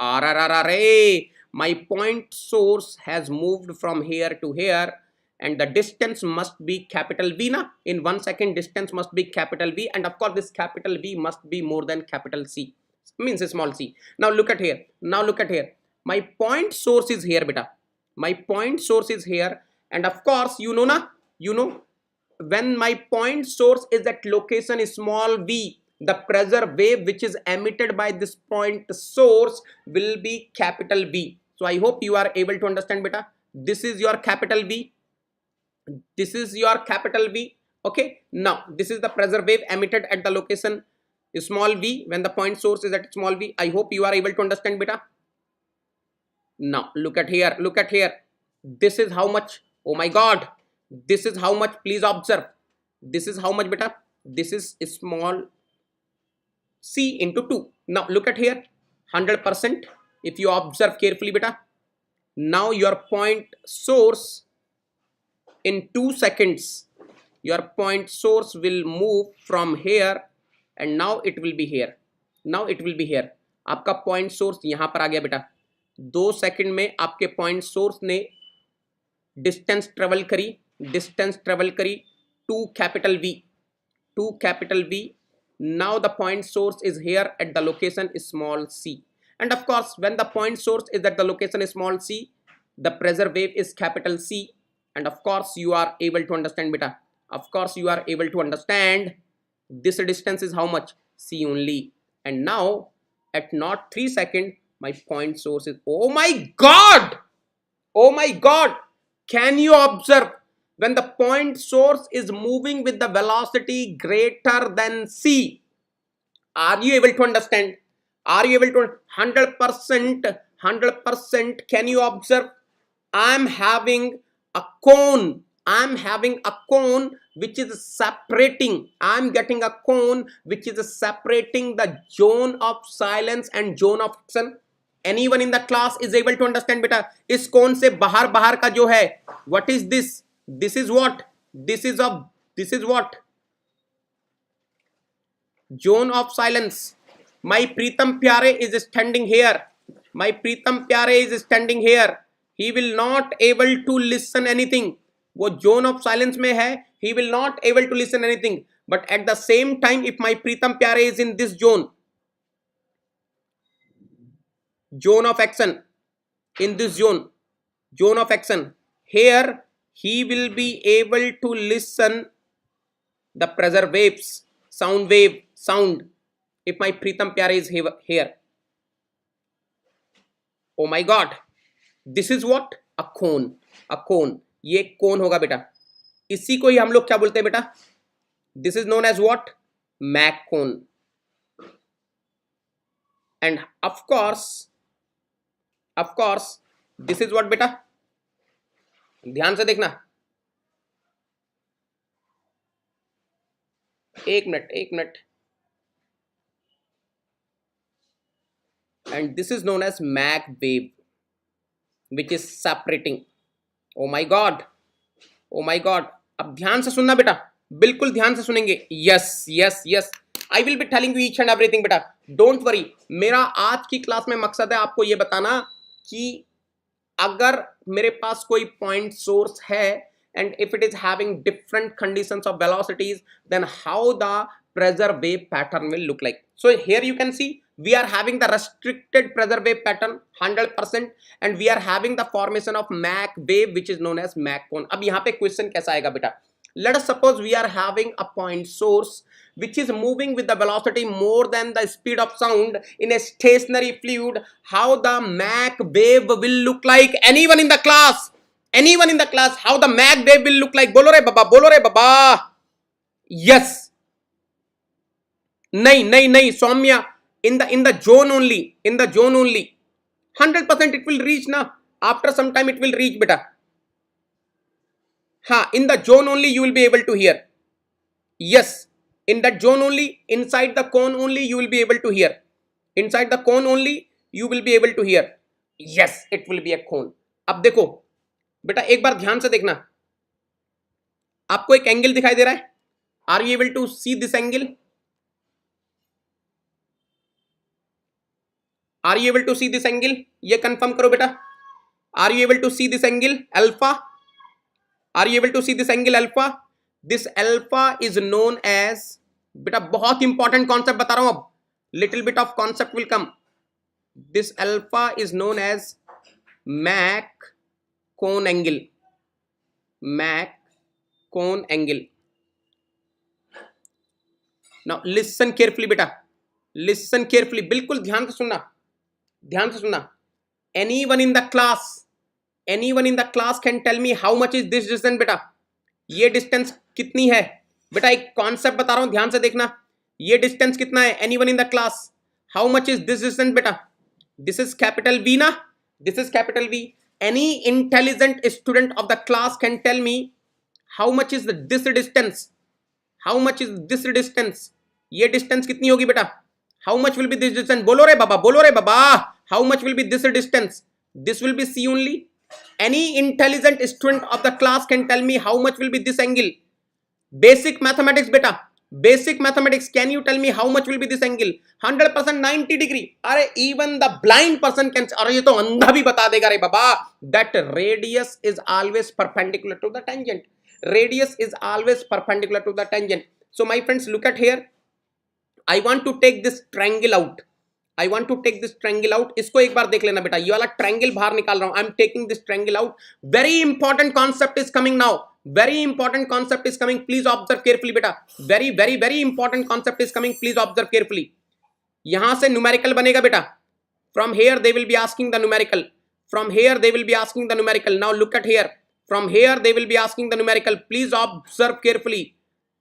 My point source has moved from here to here, and the distance must be capital V na. In 1 second distance must be capital V, and of course this capital V must be more than capital C, means small c. Now look at here, my point source is here beta, my point source is here, and of course you know na, you know, when my point source is at location small v, the pressure wave which is emitted by this point source will be capital V. So I hope you are able to understand beta. This is your capital V, this is your capital V. Okay, now this is the pressure wave emitted at the location small v when the point source is at small v. I hope you are able to understand beta. Now look at here, this is how much, oh my god, this is how much, please observe, this is how much beta, this is small c into 2. Now look at here, 100%, if you observe carefully beta, now your point source in 2 seconds, your point source will move from here and now it will be here, now it will be here. आपका point source यहाँ पर आ गया बेटा, 2 second में आपके point source ने distance travel करी to capital V. Now the point source is here at the location small c, and of course when the point source is at the location small c, the pressure wave is capital C, and of course you are able to understand beta, of course you are able to understand this distance is how much, c only. And now at not 3 seconds my point source is, oh my god, can you observe, when the point source is moving with the velocity greater than c, are you able to understand, 100%, can you observe, I'm having a cone which is separating, I'm getting a cone which is separating the zone of silence and zone of action. Anyone in the class is able to understand beta, इस cone से बाहर का जो है, what is this, this is what, zone of silence. My Pritam Pyare is standing here, he will not able to listen anything, वो zone of silence में है, he will not able to listen anything. But at the same time if my Pritam Pyare is in this zone of action, in this zone of action, here he will be able to listen the pressure waves, sound, if my Pritam Pyare is here. Oh my god, this is what, a cone, ये cone होगा बेटा, इसी को ही हम लोग क्या बोलते हैं बेटा, this is known as what, Mach cone. And of course this is what बेटा, ध्यान से देखना, एक minute, and this is known as Mach wave which is separating. Oh my god, अब ध्यान से सुनना बेटा, बिल्कुल ध्यान से सुनेंगे. yes, I will be telling you each and everything बेटा, don't worry. मेरा आज की क्लास में मकसद है आपको ये बताना कि अगर मेरे पास कोई पॉइंट सोर्स है and if it is having different conditions of velocities, then how the pressure wave pattern will look like. So here you can see we are having the restricted pressure wave pattern 100%, and we are having the formation of Mach wave which is known as Mach cone. अब यहाँ पे question कैसा आएगा बेटा, let us suppose we are having a point source which is moving with the velocity more than the speed of sound in a stationary fluid. How the Mach wave will look like? Anyone in the class, how the Mach wave will look like? बोलो रे बाबा. Yes, नहीं Saumya, in the zone only, 100% it will reach now, after some time it will reach beta. In the zone only you will be able to hear. Yes, in that zone only, inside the cone only you will be able to hear. Yes, it will be a cone. अब देखो बेटा, एक बार ध्यान से देखना, आपको एक angle दिखाई दे रहा है, are you able to see this angle? Are you able to see this angle? ये कंफर्म करो बेटा, are you able to see this angle alpha? Are you able to see this angle alpha? This alpha is known as, बेटा बहुत important concept बता रहा हूं अब, little bit of concept will come. This alpha is known as Mach cone angle. Mach cone angle. Now listen carefully बेटा, listen carefully, बिल्कुल ध्यान से सुनना, ध्यान से सुनना. Anyone in the class, anyone in the class can tell me how much is this distance? बेटा ये डिस्टेंस कितनी है? बेटा एक कॉन्सेप्ट बता रहा हूं, ध्यान से देखना. ये डिस्टेंस कितना है? Anyone in the class, how much is this distance? बेटा दिस इज कैपिटल वी ना, this is capital V. Any intelligent student of the class can tell me how much is this distance? How much is this distance? ये distance कितनी होगी बेटा? How much will be this distance? बोलो रे बाबा, बोलो रे बाबा, how much will be this distance? This will be C only. Any intelligent student of the class can tell me how much will be this angle? Basic mathematics beta, basic mathematics, can you tell me how much will be this angle? 100% 90 degree. अरे even the blind person can, अरे ये तो अंधा भी बता देगा रे बाबा. That radius is always perpendicular to the tangent. Radius is always perpendicular to the tangent. So my friends, look at here. I want to take this triangle out. I want to take this triangle out. इसको एक बार देख लेना बेटा, ये वाला triangle बाहर निकाल रहा हूं. I am taking this triangle out. Very important concept is coming now. Very important concept is coming. Please observe carefully बेटा. Very very very important concept is coming. Please observe carefully. यहां से numerical बनेगा बेटा. From here they will be asking the numerical. From here they will be asking the numerical. Now look at here. From here they will be asking the numerical. Please observe carefully.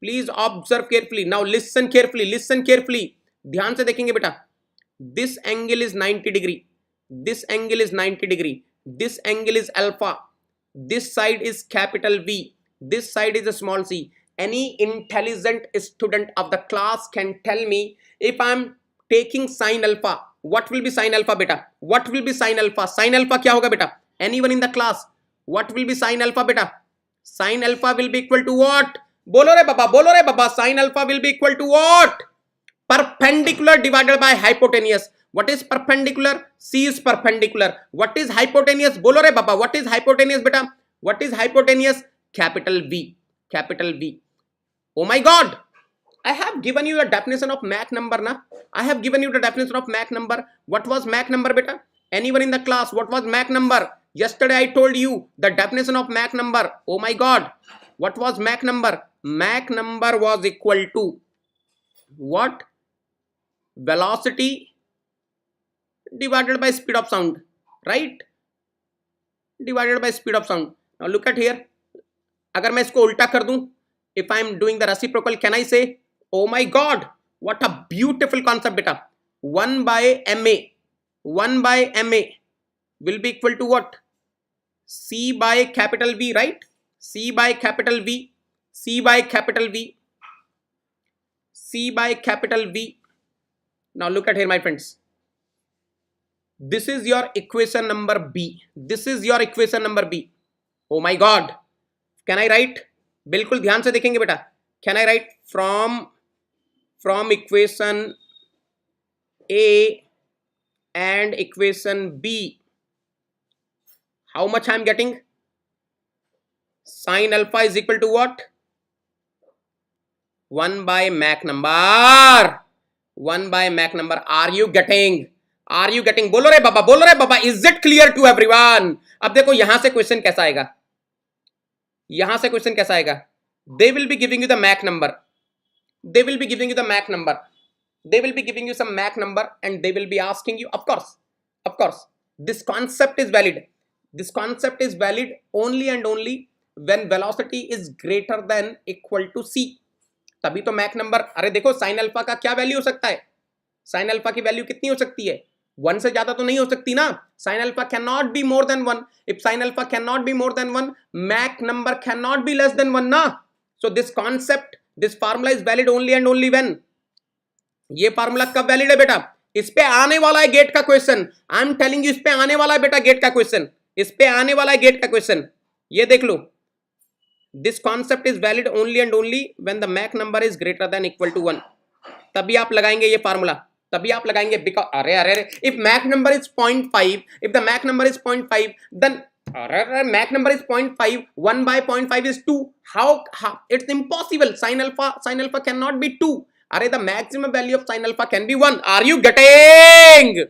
Please observe carefully. Now listen carefully. Listen carefully. ध्यान से देखेंगे बेटा. This angle is 90 degree. This angle is 90 degree. This angle is alpha. This side is capital V. This side is a small c. Any intelligent student of the class can tell me if I am taking sin alpha, what will be sin alpha beta? What will be sin alpha? Sin alpha क्या होगा बेटा? Anyone in the class? What will be sin alpha beta? Sin alpha will be equal to what? बोलो रे बाबा, बोलो रे बाबा. Sin alpha will be equal to what? Perpendicular divided by hypotenuse. What is perpendicular? C is perpendicular. What is hypotenuse? बोलो रे बाबा, what is hypotenuse बेटा? What is hypotenuse? Capital V. Capital V. Oh my God! I have given you the definition of Mach number na. I have given you the definition of Mach number. What was Mach number beta? Anyone in the class? What was Mach number? Yesterday I told you the definition of Mach number. Oh my God! What was Mach number? Mach number was equal to what? Velocity divided by speed of sound, right? Divided by speed of sound. Now look at here. अगर मैं इसको उल्टा कर दूं, if I am doing the reciprocal, can I say, oh my God, what a beautiful concept beta. 1 by ma, 1 by ma will be equal to what? C by capital V, right? C by capital V, C by capital V, C by capital V. Now look at here my friends. This is your equation number B. This is your equation number B. Oh my God. Can I write? बिल्कुल ध्यान से देखेंगे बेटा. Can I write from equation A and equation B? How much I am getting? Sin alpha is equal to what? 1 by Mach number. 1 by Mach number. Are you getting? Are you getting? बोलो रे बाबा, बोलो रे बाबा. Is it clear to everyone? अब देखो यहां से question कैसा आएगा. यहां से क्वेश्चन कैसा आएगा. They will be giving you the Mach number. They will be giving you the Mach number. They will be giving you some Mach number and they will be asking you, of course, this concept is valid. This concept is valid only and only when velocity is greater than equal to c. तभी तो Mach number. अरे देखो sine alpha का क्या value हो सकता है? Sign alpha की वैल्यू कितनी हो सकती है? 1 से ज्यादा तो नहीं हो सकती ना. Sine alpha can not be more than 1. If sine alpha can not be more than 1, Mach number can not be less than 1 ना. So this concept, this formula is valid only and only when. ये formula कब valid है बेटा? इस पे आने वाला है गेट का question. I am telling you, इस पे आने वाला है बेटा गेट का क्वेश्चन. इस पे आने वाला है गेट का क्वेश्चन. ये देख लो. This concept is valid only and only when the Mach number is greater than equal to 1. तभी आप लगाएंगे ये फार्मूला. तभी आप लगाएंगे because अरे if Mach number is 0.5, if the Mach number is 0.5, then Mach number is 0.5. 1 by 0.5 is 2. How? It's impossible. Sin alpha cannot be 2. The maximum value of sin alpha can be 1. Are you getting?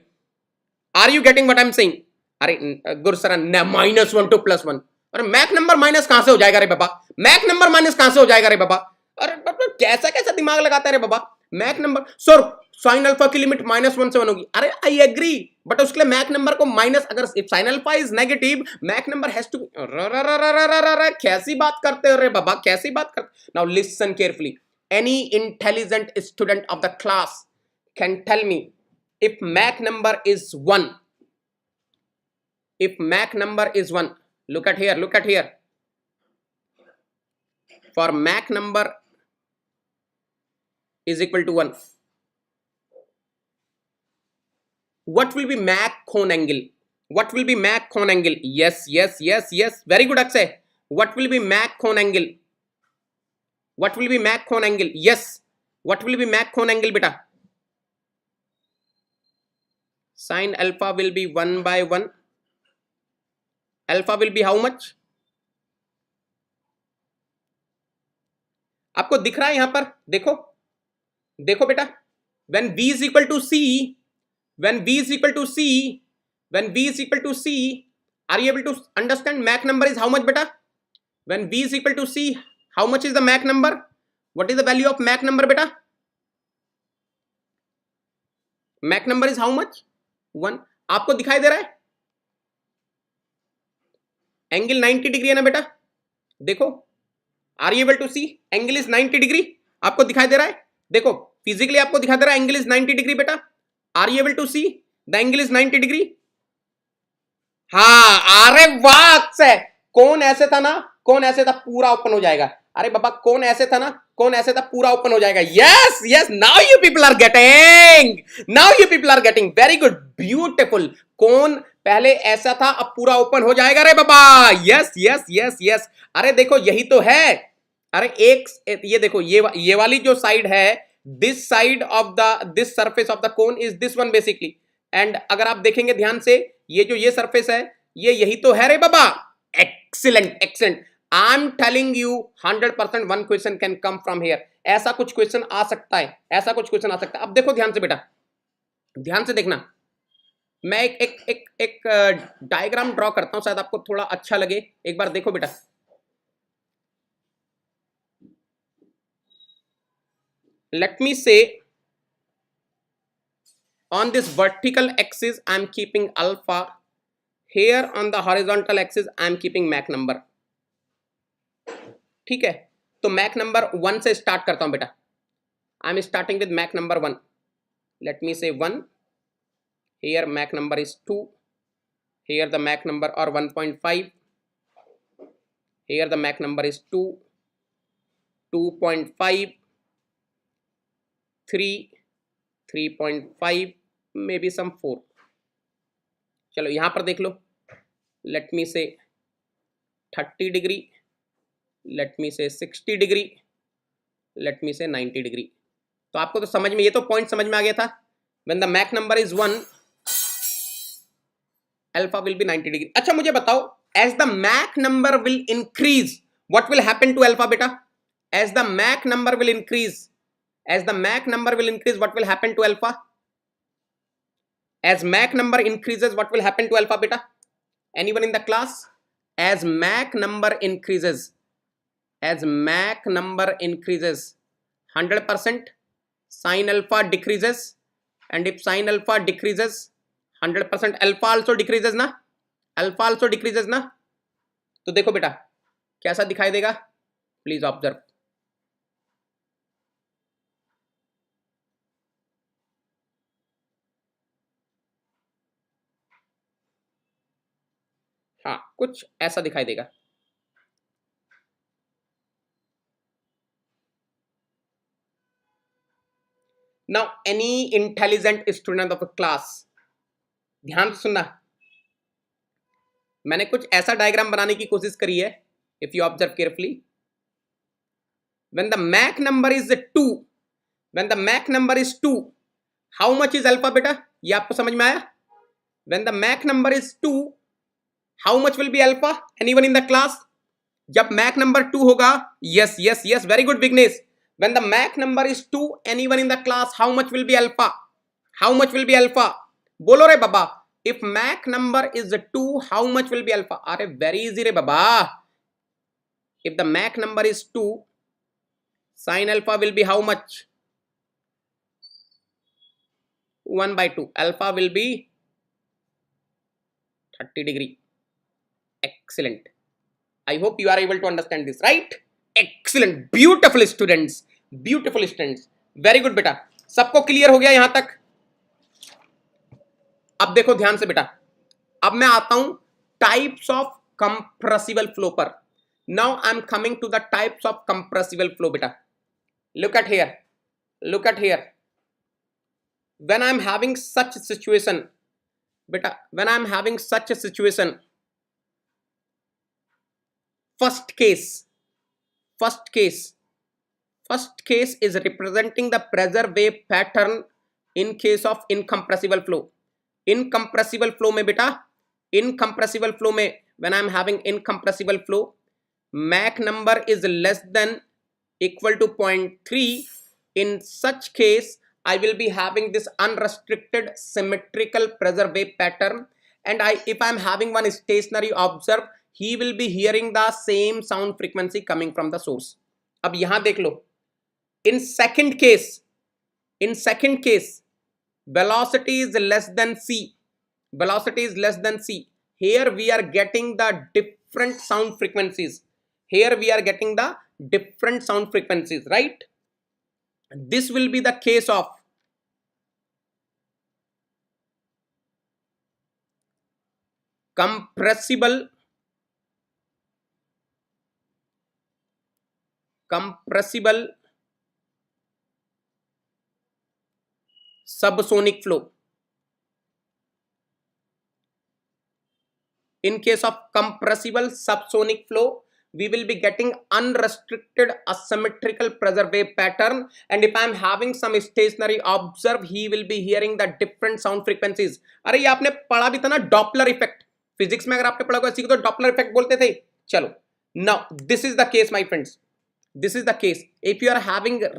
Are you getting what I'm saying? गुरसरन -1 to +1. अरे Mach number minus कहां से हो जाएगा रे बाबा? Mach number minus कहां से हो जाएगा रे बाबा? अरे कैसा कैसा दिमाग लगाता है रे बाबा? Mach number sir sine alpha की लिमिट -1 से 1 होगी. अरे आई एग्री, बट उसके लिए मैक नंबर को माइनस, अगर sine alpha is negative Mach number has to. कैसी बात करते हो रे बाबा? कैसी बात करते? Now listen carefully. Any intelligent student of the class can tell me if Mach number is 1, if Mach number is 1, look at here, for Mach number is equal to 1, what will be Mach cone angle? What will be Mach cone angle? Yes, very good Akshay. What will be Mach cone angle? What will be Mach cone angle? Yes, what will be Mach cone angle beta? Sin alpha will be 1 by 1. Alpha will be how much? आपको दिख रहा है यहां पर? देखो देखो बेटा. When v is equal to c, when v is equal to c, when v is equal to c, are you able to understand Mach number is how much beta? When v is equal to c, how much is the Mach number? What is the value of Mach number beta? Mach number is how much? 1. आपको दिखाई दे रहा है? Angle 90 degree है ना बेटा? देखो, are you able to see? Angle is 90 degree. आपको दिखाई दे रहा है? देखो फिजिकली आपको दिखाई दे रहा है एंगल इज 90 डिग्री बेटा. Are you able to see the angle is 90 degree? हाँ, अरे वाह से कौन ऐसे था ना, कौन ऐसे था पूरा ओपन हो जाएगा. अरे बाबा कौन ऐसे था ना, कौन ऐसे था पूरा ओपन हो जाएगा. Yes now you people are getting, now you people are getting. Very good, beautiful. कौन पहले ऐसा था अब पूरा ओपन हो जाएगा रे बाबा. यस. अरे देखो यही तो है. अरे एक ये देखो, ये वाली जो साइड है, this side of the this surface of the cone is this one basically. And अगर आप देखेंगे ध्यान से, ये सरफेस है, यही तो है रे बाबा. Excellent. I am telling you 100% one question can come from here. ऐसा कुछ क्वेश्चन आ सकता है, ऐसा कुछ क्वेश्चन आ सकता है. अब देखो ध्यान से बेटा, ध्यान से देखना. मैं एक डायग्राम ड्रॉ करता हूं, शायद आपको थोड़ा अच्छा लगे. एक बार देखो बेटा. लेट मी से on this vertical axis I am keeping alpha, here on the horizontal axis I am keeping Mach number. ठीक है, तो Mach number 1 से स्टार्ट करता हूं बेटा. I am starting with Mach number 1. Let me say 1. Here Mach number is 2. Here the Mach number or 1.5. Here the Mach number is 2, 2.5, 3, 3.5, maybe some 4. चलो यहां पर देख लो. लेट मी से 30 डिग्री, लेट मी से 60 degree, let me से 90 degree. तो आपको तो समझ में, ये तो पॉइंट समझ में आ गया था. When the Mach number is 1, alpha will be 90 degree. अच्छा मुझे बताओ, as the Mach number will increase what will happen to alpha बेटा? As the Mach number will increase, as the Mach number will increase, what will happen to alpha? As Mach number increases, what will happen to alpha beta? Anyone in the class? As Mach number increases, as Mach number increases 100%, sin alpha decreases, and if sin alpha decreases 100%, alpha also decreases ना, alpha also decreases ना. तो देखो बेटा कैसा दिखाई देगा, please observe. हाँ, कुछ ऐसा दिखाई देगा. Now any intelligent student of a class, ध्यान से सुनना. मैंने कुछ ऐसा डायग्राम बनाने की कोशिश करी है. If you observe carefully, when the Mach number is 2, when the Mach number is 2, how much is alpha बेटा? ये आपको समझ में आया? When the Mach number is 2, how much will be alpha, anyone in the class? जब Mach number 2 होगा, yes yes yes, very good Vighnesh, when the Mach number is 2, anyone in the class, how much will be alpha? How much will be alpha? बोलो रे बाबा, if Mach number is 2, how much will be alpha? अरे very easy रे बाबा, if the Mach number is 2, sin alpha will be how much? 1 by 2. Alpha will be 30 degree. Excellent. I hope you are able to understand this, right? Excellent. Beautiful students. Beautiful students. Very good बेटा. सबको clear हो गया यहां तक? अब देखो ध्यान से बेटा, अब मैं आता हूं टाइप्स ऑफ कंप्रेसिबल फ्लो पर. Now I am coming to the types of compressible flow बेटा. Look at here, look at here. When I am having such a situation, beta, when I am having such a situation, first case is representing the pressure wave pattern in case of incompressible flow. Incompressible flow में बेटा, incompressible flow में when I am having incompressible flow, Mach number is less than equal to 0.3. In such case, I will be having this unrestricted symmetrical pressure wave pattern, and if I am having one stationary observer, he will be hearing the same sound frequency coming from the source. अब यहां देख लो, in second case, velocity is less than c. Velocity is less than c. Here we are getting the different sound frequencies. Here we are getting the different sound frequencies, right? This will be the case of compressible subsonic flow. In case of compressible subsonic flow, we will be getting unrestricted asymmetrical pressure wave pattern, and if I am having some stationary observer, he will be hearing the different sound frequencies. अरे ये आपने पढ़ा भी था ना, Doppler effect. Physics में अगर आपने पढ़ा होगा इसी को तो डॉपलर इफेक्ट बोलते थे. चलो, now this is the case my friends. This is the case. If you are having the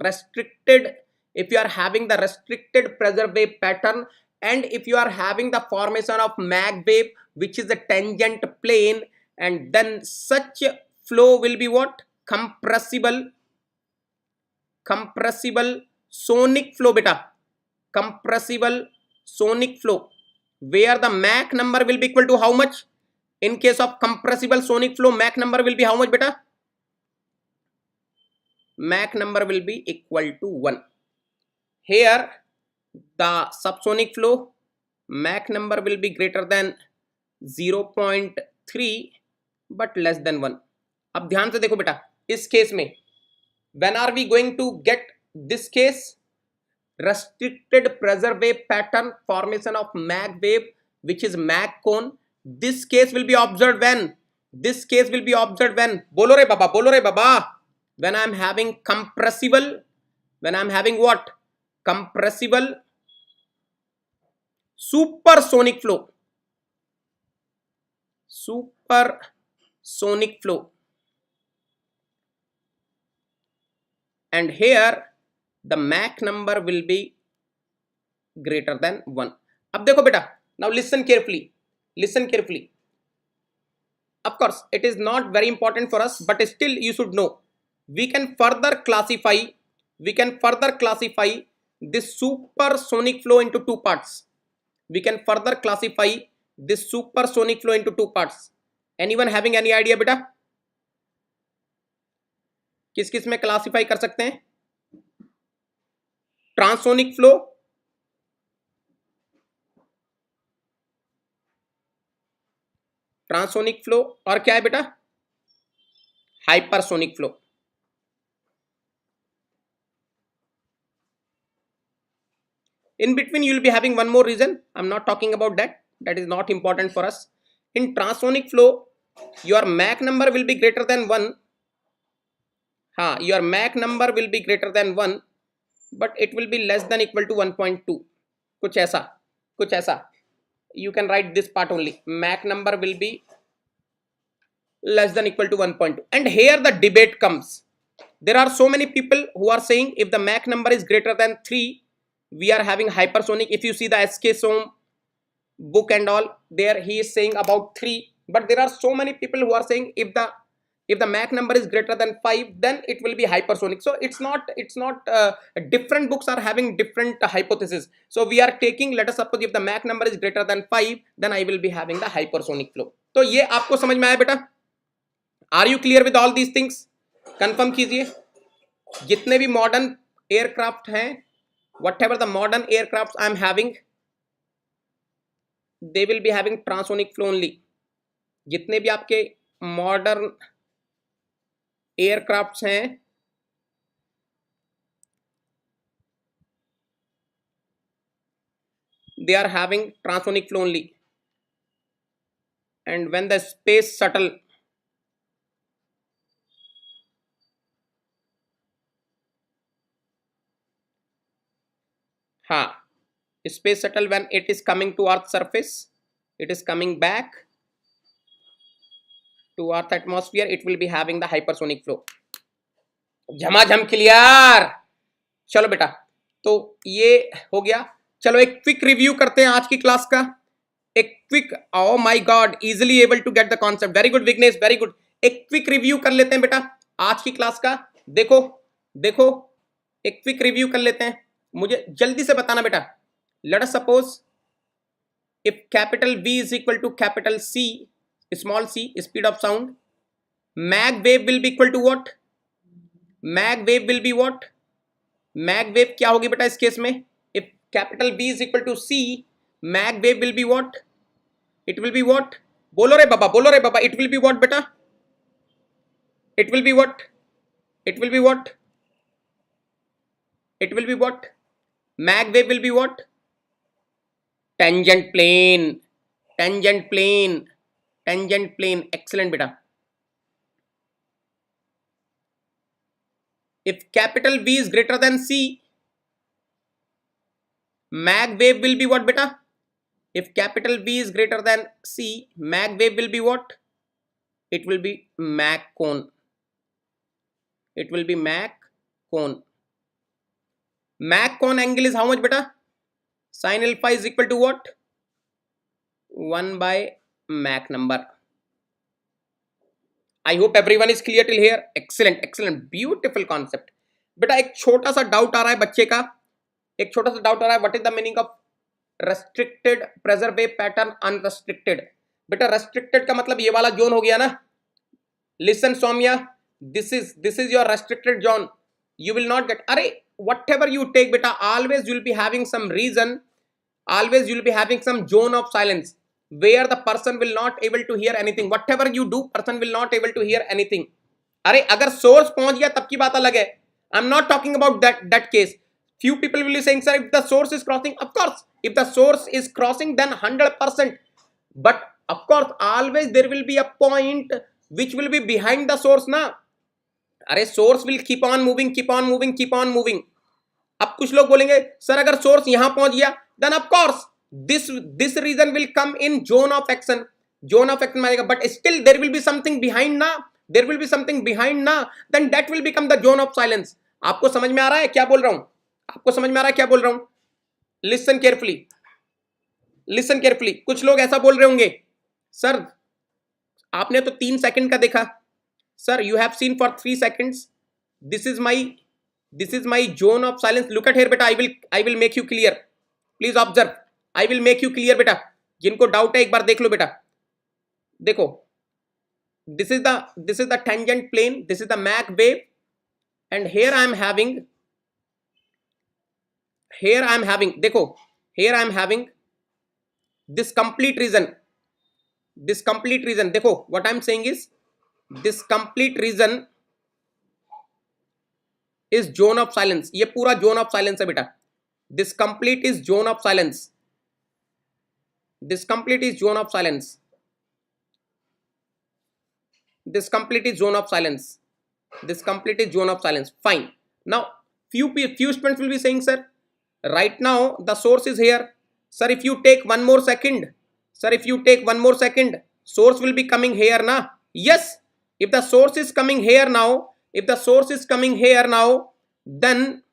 restricted pressure wave pattern, and if you are having the formation of Mach wave which is a tangent plane, and then such flow will be what? Compressible sonic flow beta. Compressible sonic flow, where the Mach number will be equal to how much? In case of compressible sonic flow, Mach number will be how much beta? Mach number will be equal to 1. Here the subsonic flow, Mach number will be greater than 0.3 but less than 1. अब ध्यान से देखो बेटा, इस case में when are we going to get this case? Restricted pressure wave pattern, formation of Mach wave which is Mach cone. This case will be observed when? This case will be observed when? बोलो रे बाबा, बोलो रे बाबा. When I am having compressible, when I am having what? Compressible supersonic flow. Supersonic flow. And here the Mach number will be greater than 1. अब देखो बेटा, now listen carefully. Of course, it is not very important for us, but still you should know. We can further classify this supersonic flow into two parts. Anyone having any idea बेटा? किस किस में classify कर सकते हैं? Transonic flow, और क्या है बेटा? Hypersonic flow. In between you will be having one more reason. I'm not talking about that. That is not important for us. In transonic flow, your Mach number will be greater than 1. Your Mach number will be greater than 1, but it will be less than equal to 1.2. कुछ ऐसा. You can write this part only. Mach number will be less than equal to 1.2. And here the debate comes. There are so many people who are saying if the Mach number is greater than 3, we are having hypersonic. If you see the SK Som book and all, there he is saying about 3. But there are so many people who are saying if the Mach number is greater than 5, then it will be hypersonic. So it's not different books are having different hypotheses. So we are taking, let us suppose if the Mach number is greater than 5, then I will be having the hypersonic flow. तो ये आपको समझ में आया बेटा? Are you clear with all these things? Confirm कीजिए. जितने भी मॉडर्न एयरक्राफ्ट हैं, whatever the modern aircrafts I am having, they will be having transonic flow only. जितने भी आपके मॉडर्न एयरक्राफ्ट्स हैं, they are having transonic flow only. And when the space shuttle space shuttle, when it is coming to earth surface, it is coming back to earth atmosphere, it will be having the hypersonic flow. झमाझम clear. चलो बेटा, तो ये हो गया. चलो एक quick review करते हैं आज की क्लास का. एक quick, oh my God, easily able to get the concept. Very good Vighnesh, very good. एक क्विक रिव्यू कर लेते हैं बेटा आज की क्लास का. देखो देखो, एक क्विक रिव्यू कर लेते हैं. मुझे जल्दी से बताना बेटा. Let us suppose if capital V is equal to capital C, small c, speed of sound, Mach wave will be equal to what? Mach wave will be what? Mach wave क्या होगी बेटा इस केस में? If capital V is equal to C, Mach wave will be what? It will be what? बोलो रे बाबा, बोलो रे बाबा. It will be what बेटा? It will be what? It will be what? It will be what? Mach wave will be what? Tangent plane. Tangent plane. Tangent plane. Excellent beta. If capital V is greater than C, Mach wave will be what beta? If capital V is greater than C, Mach wave will be what? It will be Mach cone. It will be Mach cone. Mach cone angle is how much beta? Sin alpha is equal to what? 1 by Mach number. I hope everyone is clear till here. Excellent, excellent, beautiful concept. बेटा एक छोटा सा doubt आ रहा है बच्चे का. एक छोटा सा डाउट आ रहा है, what is the meaning of restricted pressure wave pattern unrestricted? बेटा रेस्ट्रिक्टेड का मतलब ये वाला जोन हो गया ना. Listen Saumya, this is your restricted zone. You will not get, अरे whatever you take beta, always you will be having some reason, always you will be having some zone of silence where the person will not able to hear anything. Whatever you do, person will not able to hear anything. अरे अगर source पहुंच गया तब की बात अलग है. I'm not talking about that case. Few people will be saying, sir, if the source is crossing, of course, if the source is crossing, then 100%. But of course, always there will be a point which will be behind the source ना. अरे source will keep on moving, keep on moving, keep on moving. अब कुछ लोग बोलेंगे, sir अगर source यहां पहुंच गया, then of course this region will come in zone of action. Zone of action आएगा, but still there will be something behind ना. There will be something behind ना. Then that will become the zone of silence. आपको समझ में आ रहा है क्या बोल रहा हूं? आपको समझ में आ रहा है क्या बोल रहा हूं? Listen carefully. Listen carefully. कुछ लोग ऐसा बोल रहे होंगे, सर आपने तो 3 सेकंड का देखा. Sir, you have seen for 3 seconds. This is my zone of silence. Look at here, beta. I will make you clear. Please observe. I will make you clear, beta. जिनको doubt है एक बार देख लो बेटा. देखो, this is the tangent plane. This is the Mach wave, and here I am having. देखो, here I am having this complete region. This complete region. देखो, what I am saying is, this complete region is zone of silence. ये पूरा zone of silence है बेटा. This complete is zone of silence. This complete is zone of silence. This complete is zone of silence. This complete is zone of silence. Fine. Now few students will be saying, sir, right now the source is here. Sir, if you take one more second, source will be coming here ना. Yes, if the source is coming here now, if the source is coming here now, then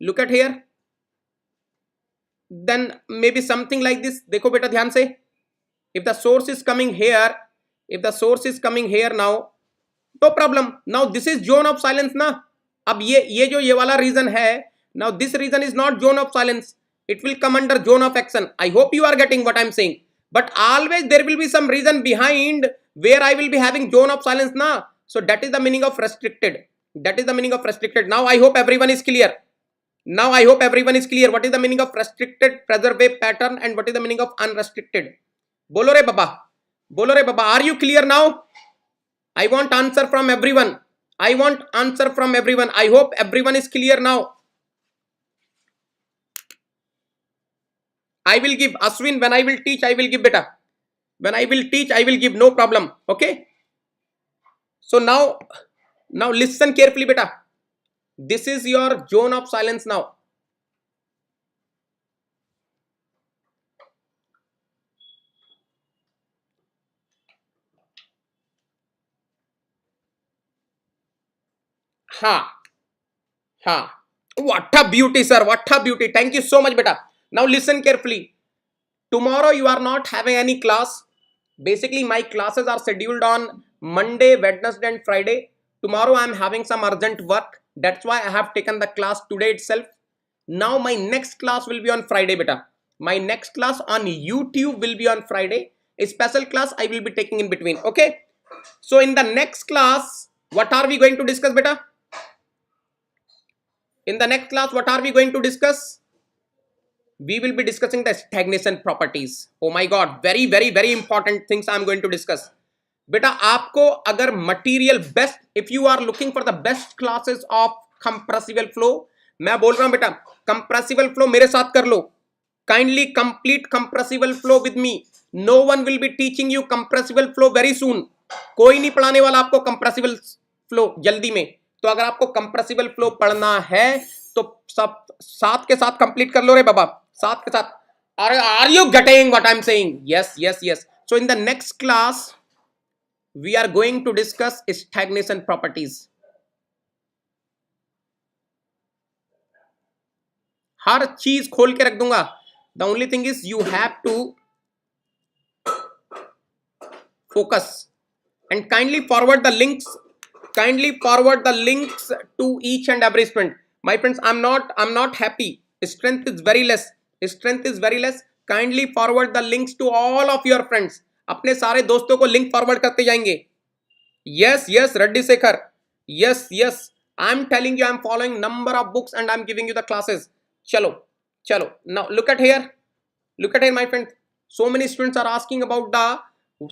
look at here, then maybe something like this. देखो बेटा ध्यान से, if the source is coming here, if the source is coming here now, no problem. Now this is zone of silence ना. अब ये जो ये वाला region है, now this region is not zone of silence, it will come under zone of action. I hope you are getting what I'm saying. But always there will be some reason behind where I will be having zone of silence na. So that is the meaning of restricted. That is the meaning of restricted. Now I hope everyone is clear. Now I hope everyone is clear. What is the meaning of restricted pressure wave pattern and what is the meaning of unrestricted? Bolo re baba. Bolo re baba. Are you clear now? I want answer from everyone. I want answer from everyone. I hope everyone is clear now. I will give Ashwin when I will teach. I will give beta. When I will teach, I will give, no problem. Okay. So now listen carefully, beta. This is your zone of silence now. Ha. What a beauty, sir. What a beauty. Thank you so much, beta. Now listen carefully. Tomorrow you are not having any class. Basically, my classes are scheduled on Monday, Wednesday and Friday. Tomorrow I am having some urgent work. That's why I have taken the class today itself. Now my next class will be on Friday, beta. My next class on YouTube will be on Friday. A special class I will be taking in between. Okay. So in the next class, what are we going to discuss, beta? In the next class, what are we going to discuss? We will be discussing the stagnation properties. Oh my god, very important things I am going to discuss. बेटा आपको अगर material best, if you are looking for the best classes of compressible flow, मैं बोल रहा हूं बेटा compressible flow मेरे साथ कर लो. Kindly complete compressible flow with me. No one will be teaching you compressible flow very soon. कोई नहीं पढ़ाने वाला आपको कंप्रेसिबल फ्लो जल्दी में. तो अगर आपको कंप्रेसिबल फ्लो पढ़ना है तो सब साथ के साथ कंप्लीट कर लो रे बाबा, साथ के साथ. Are you getting what I am saying? Yes yes yes. So in the next class we are going to discuss stagnation properties. हर चीज खोल के रख दूंगा. The only thing is you have to focus and kindly forward the links. Kindly forward the links to each and every student. My friends, I'm not happy. Strength is very less. Strength is very less. Kindly forward the links to all of your friends. अपने सारे दोस्तों को link forward करते जाएंगे. Yes yes Reddy Shekhar. Yes yes. I am telling you, I am following number of books and I am giving you the classes. चलो चलो. Now look at here. Look at here, my friend. So many students are asking about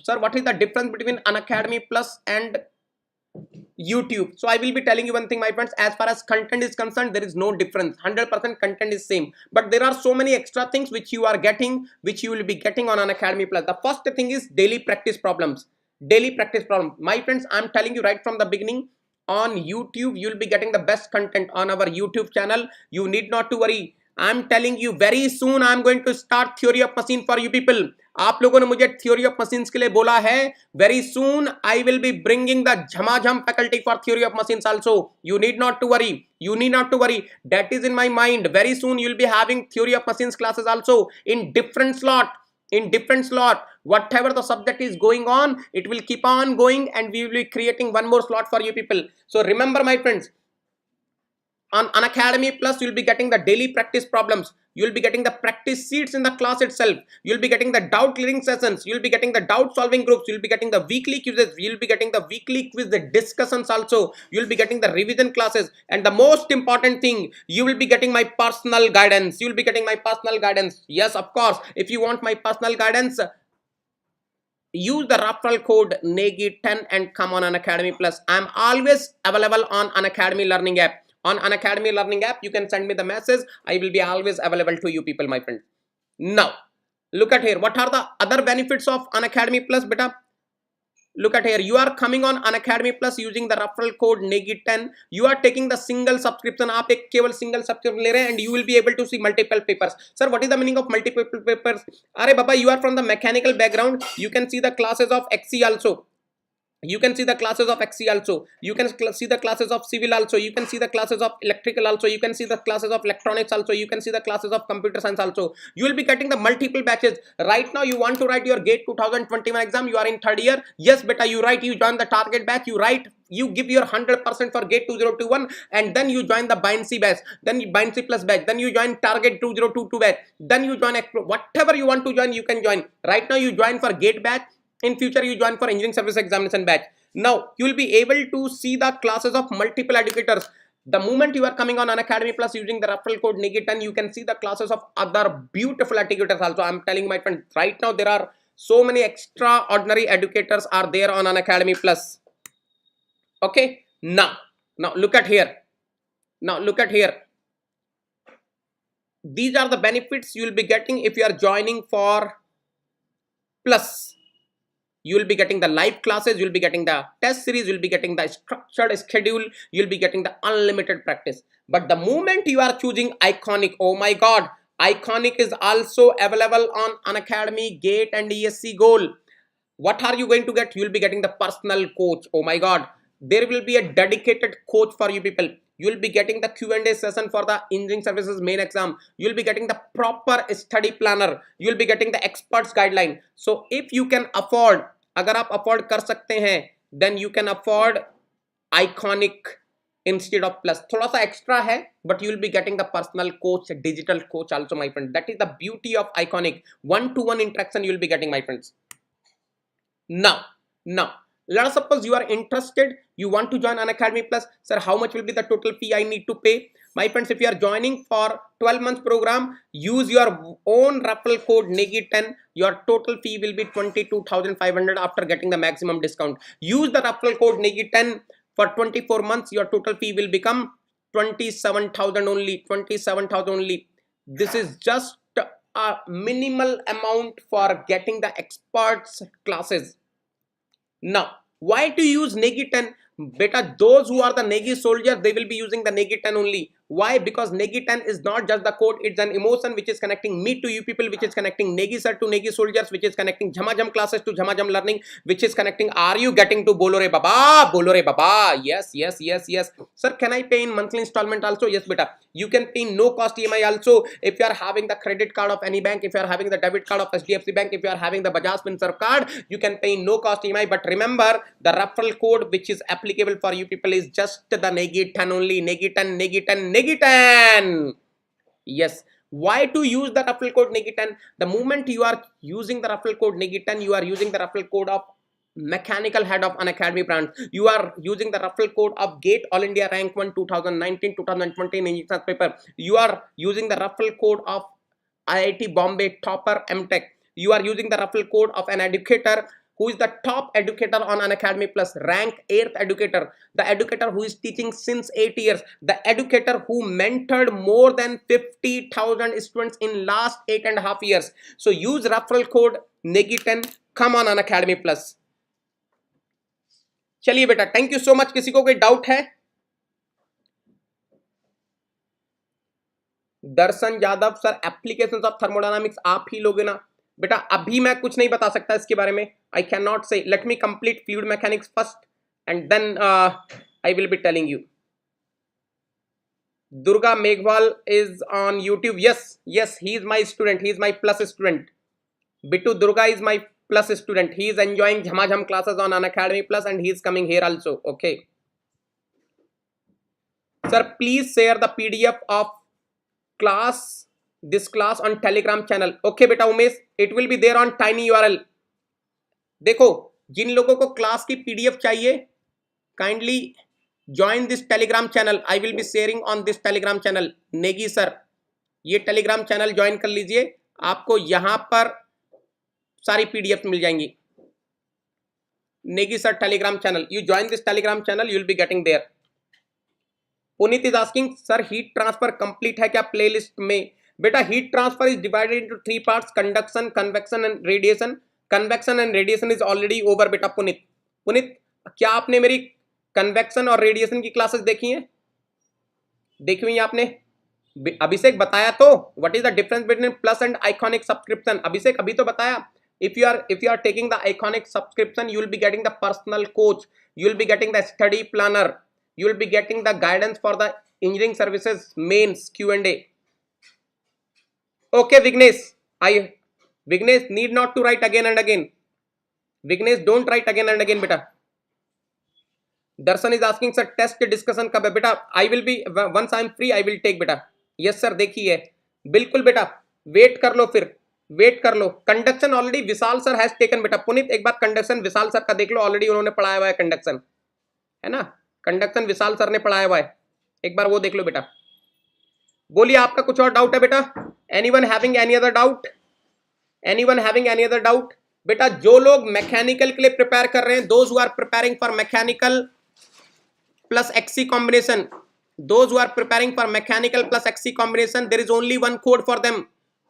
sir, what is the difference between Unacademy Plus and YouTube? So I will be telling you one thing, my friends. As far as content is concerned, there is no difference. 100% content is same. But there are so many extra things which you are getting, which you will be getting on Unacademy Plus. The first thing is daily practice problems. Daily practice problem. My friends, I'm telling you right from the beginning, on YouTube, you'll be getting the best content on our YouTube channel. You need not to worry. I'm telling you very soon I'm going to start theory of machine for you people. आप लोगों ने मुझे theory of machines के लिए बोला है. Very soon I will be bringing the झमाझम faculty for theory of machines also. You need not to worry. You need not to worry. That is in my mind. Very soon you'll be having theory of machines classes also in different slot. In different slot. Whatever the subject is going on, it will keep on going and we will be creating one more slot for you people. So remember, my friends, on Unacademy Plus, you'll be getting the daily practice problems. You'll be getting the practice sheets in the class itself. You'll be getting the doubt clearing sessions. You'll be getting the doubt solving groups. You'll be getting the weekly quizzes. You'll be getting the weekly quiz, the discussions also. You'll be getting the revision classes. And the most important thing, you will be getting my personal guidance. You'll be getting my personal guidance. Yes, of course. If you want my personal guidance, use the referral code NEGI10 and come on Unacademy Plus. I'm always available on Unacademy Learning app. On Unacademy Learning app, you can send me the message. I will be always available to you people, my friends. Now, look at here. What are the other benefits of Unacademy Plus, beta? look at here, you are coming on Unacademy Plus using the referral code NEGI10. You are taking the single subscription. आप एक केवल single subscription ले रहे हैं and you will be able to see multiple papers. Sir, what is the meaning of multiple papers? अरे बाबा, you are from the mechanical background, you can see the classes of XC also. You can see the classes of XC also. You can see the classes of civil also. You can see the classes of electrical also. You can see the classes of electronics also. You can see the classes of computer science also. You will be getting the multiple batches. Right now you want to write your GATE 2021 exam. You are in third year. Yes beta, you write, you join the target batch. You write, you give your 100% for GATE 2021 and then you join the BindC batch, then BindC plus batch, then you join target 2022 batch, then you join whatever you want to join, you can join. Right now you join for GATE batch. In future you join for engineering service examination batch. Now you will be able to see the classes of multiple educators. The moment you are coming on Unacademy Plus using the referral code NEGI10, you can see the classes of other beautiful educators also. I'm telling my friends, right now there are so many extraordinary educators are there on Unacademy Plus. Okay, now look at here. Now look at here. These are the benefits you will be getting if you are joining for Plus. You will be getting the live classes, you will be getting the test series, you will be getting the structured schedule, you will be getting the unlimited practice. But the moment you are choosing Iconic, oh my god, Iconic is also available on Unacademy, GATE and ESC Goal. What are you going to get? You will be getting the personal coach. Oh my god, there will be a dedicated coach for you people. You will be getting the Q&A session for the engineering services main exam. You will be getting the proper study planner. You will be getting the experts guideline. So if you can afford, अगर आप afford कर सकते हैं, then you can afford Iconic instead of Plus. थोड़ा सा extra है, but you will be getting the personal coach, digital coach also, my friend. That is the beauty of Iconic. One-to-one interaction you will be getting, my friends. Now, let us suppose you are interested, you want to join Unacademy Plus. Sir, how much will be the total fee I need to pay? My friends, if you are joining for 12 months program, use your own referral code NEGI10. Your total fee will be 22,500 after getting the maximum discount. Use the referral code NEGI10 for 24 months. Your total fee will become 27,000 only. 27,000 only. This is just a minimal amount for getting the experts classes. Now, why to use NEGI10? Beta, those who are the NEGI soldiers, they will be using the NEGI10 only. Why? Because NEGI10 is not just the code, it's an emotion which is connecting me to you people, which is connecting NEGI sir to NEGI soldiers, which is connecting Jhamajam classes to Jhamajam learning, which is connecting, are you getting to Bolore Baba? Bolore Baba. Yes. Sir, can I pay in monthly installment also? Yes, beta. You can pay in no cost EMI also. If you are having the credit card of any bank, if you are having the debit card of HDFC Bank, if you are having the Bajaj Finserv card, you can pay in no cost EMI. But remember, the referral code which is applicable for you people is just the NEGI10 only. NEGI10. Yes. Why to use the referral code NEGI10? The moment you are using the referral code NEGI10, you are using the referral code of mechanical head of Unacademy branch. You are using the referral code of GATE All India Rank 1 2019-2020 in English paper. You are using the referral code of IIT Bombay topper MTech. You are using the referral code of an educator who is the top educator on Unacademy Plus, rank 8th educator, the educator who is teaching since 8 years, the educator who mentored more than 50,000 students in last 8.5 years. So use referral code NEGI10, come on Unacademy Plus. चलिए बेटा, thank you so much. किसी को कोई doubt है? Darshan Yadav sir, applications of thermodynamics आप ही लोगे ना? बेटा अभी मैं कुछ नहीं बता सकता इसके बारे में. I can not say. Let me complete fluid mechanics first and then I will be telling you. Durga Meghwal is on YouTube. Yes, he is my student. He is my plus student. Bittu Durga is my plus student. He is enjoying Jhamajam classes on Unacademy Plus and he is coming here also. Okay. Sir, please share the PDF of this class on Telegram channel. Okay beta Umesh, it will be there on tiny URL. देखो, जिन लोगों को class की PDF चाहिए, kindly join this Telegram channel. I will be sharing on this Telegram channel. Negi sir, ये Telegram channel join कर लीजिए. आपको यहाँ पर सारी PDF मिल जाएंगी. Negi sir Telegram channel. You join this Telegram channel, you will be getting there. Puneet is asking, sir, heat transfer complete है क्या playlist में? बेटा heat transfer is divided into 3 parts: conduction, convection and radiation. Convection and radiation is already over बेटा पुनीत. पुनीत, क्या आपने मेरी convection और radiation की क्लासेस देखी हैं? देखी हुई आपने? अभिषेक बताया तो what is the difference between plus and iconic subscription? Abhishek अभी तो बताया. If you are taking the iconic subscription, you will be getting the personal coach, you will be getting the study planner, you will be getting the guidance for the engineering services mains Q&A. Okay, Vignesh need not to write again and again. Vignesh, don't write again and again beta. Darshan is asking sir test discussion कब है बेटा? I will be once I am free I will take बेटा. Yes sir, देखिए बिल्कुल बेटा, wait कर लो, फिर wait कर लो. Conduction already Vishal sir has taken बेटा. पुनीत एक बार कंडक्शन विशाल सर का देख लो, ऑलरेडी उन्होंने पढ़ाया हुआ है कंडक्शन, है ना? कंडक्शन विशाल सर ने पढ़ाया हुआ है, एक बार वो देख लो बेटा. बोलिए आपका कुछ और डाउट है बेटा? Anyone having any other doubt? Anyone having any other doubt? बेटा जो लोग मैकेनिकल के लिए प्रिपेयर कर रहे हैं, those who are preparing for mechanical plus XC combination, those who are preparing for mechanical plus XC combination, there is only one code for them.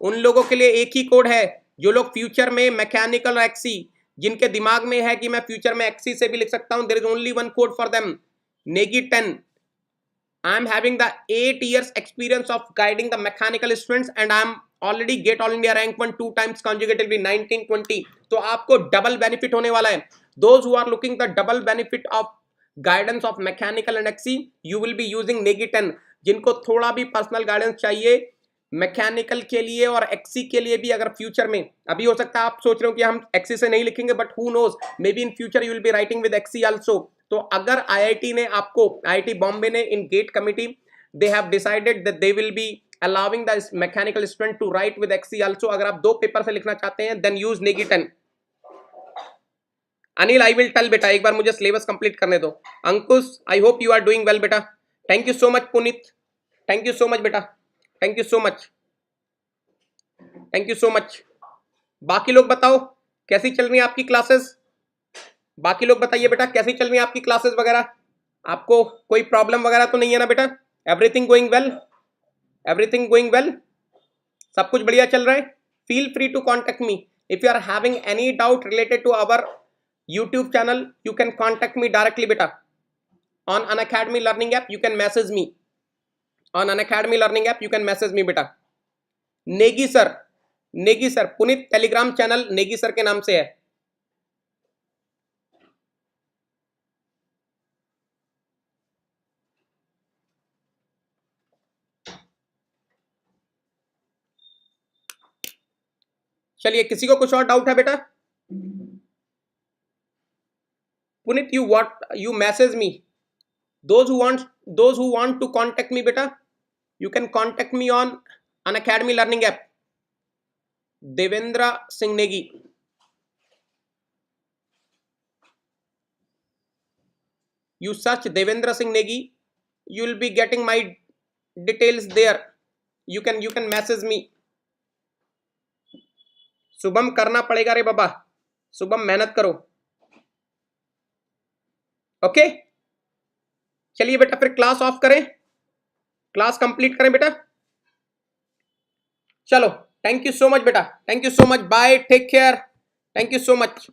उन लोगों के लिए एक ही कोड है. जो लोग फ्यूचर में मैकेनिकल और XC, जिनके दिमाग में है कि मैं फ्यूचर में XC से भी लिख सकता हूं, there is only one code for them, Negi 10. I am having the 8 years experience of guiding the mechanical students and I am already get all India rank 1 2 times consecutively 1920. तो आपको double benefit होने वाला है. Those who are looking the double benefit of guidance of mechanical and XE, you will be using Negi 10. जिनको थोड़ा भी personal guidance चाहिए mechanical के लिए और एक्सी के लिए भी, अगर फ्यूचर में, अभी हो सकता है आप सोच रहे हो कि हम एक्सी से नहीं लिखेंगे, but who knows, may be in future you will be writing with XE also. तो अगर आईआईटी ने आपको, आईआईटी बॉम्बे ने in GATE committee, they have decided that they will be allowing the mechanical student to write with XE also. अगर आप 2 paper से लिखना चाहते हैं, देन यूज नेगी 10. अनिल आई विल टेल बेटा, एक बार मुझे सिलेबस कंप्लीट करने दो. अंकुश, आई hope you are doing well बेटा. Thank you so much Puneet, thank you so much बेटा, thank you so much, thank you so much. बाकी लोग बताओ कैसी चल रही है आपकी क्लासेस? बाकी लोग बताइए बेटा कैसी चल रही है आपकी क्लासेस वगैरह? आपको कोई प्रॉब्लम वगैरह तो नहीं है ना बेटा? Everything going well? Everything going well? सब कुछ बढ़िया चल रहा है? Feel free to contact me if you are having any doubt related to our YouTube channel. You can contact me directly beta. On Unacademy learning app you can message me. On Unacademy learning app you can message me beta. Negi sir, Negi sir, Puneet Telegram channel Negi sir के नाम से है. चलिए, किसी को कुछ और doubt है बेटा? Punit, you message me. Those who want to contact me beta, you can contact me on Unacademy learning app. Devendra Singh Negi. You search Devendra Singh Negi, you will be getting my details there. You can message me. Shubham करना पड़ेगा रे बाबा, शुभम मेहनत करो. Okay चलिए बेटा, फिर class off करें, class complete करें बेटा. चलो, थैंक यू सो मच बेटा, thank you so much, bye, take care, thank you so much.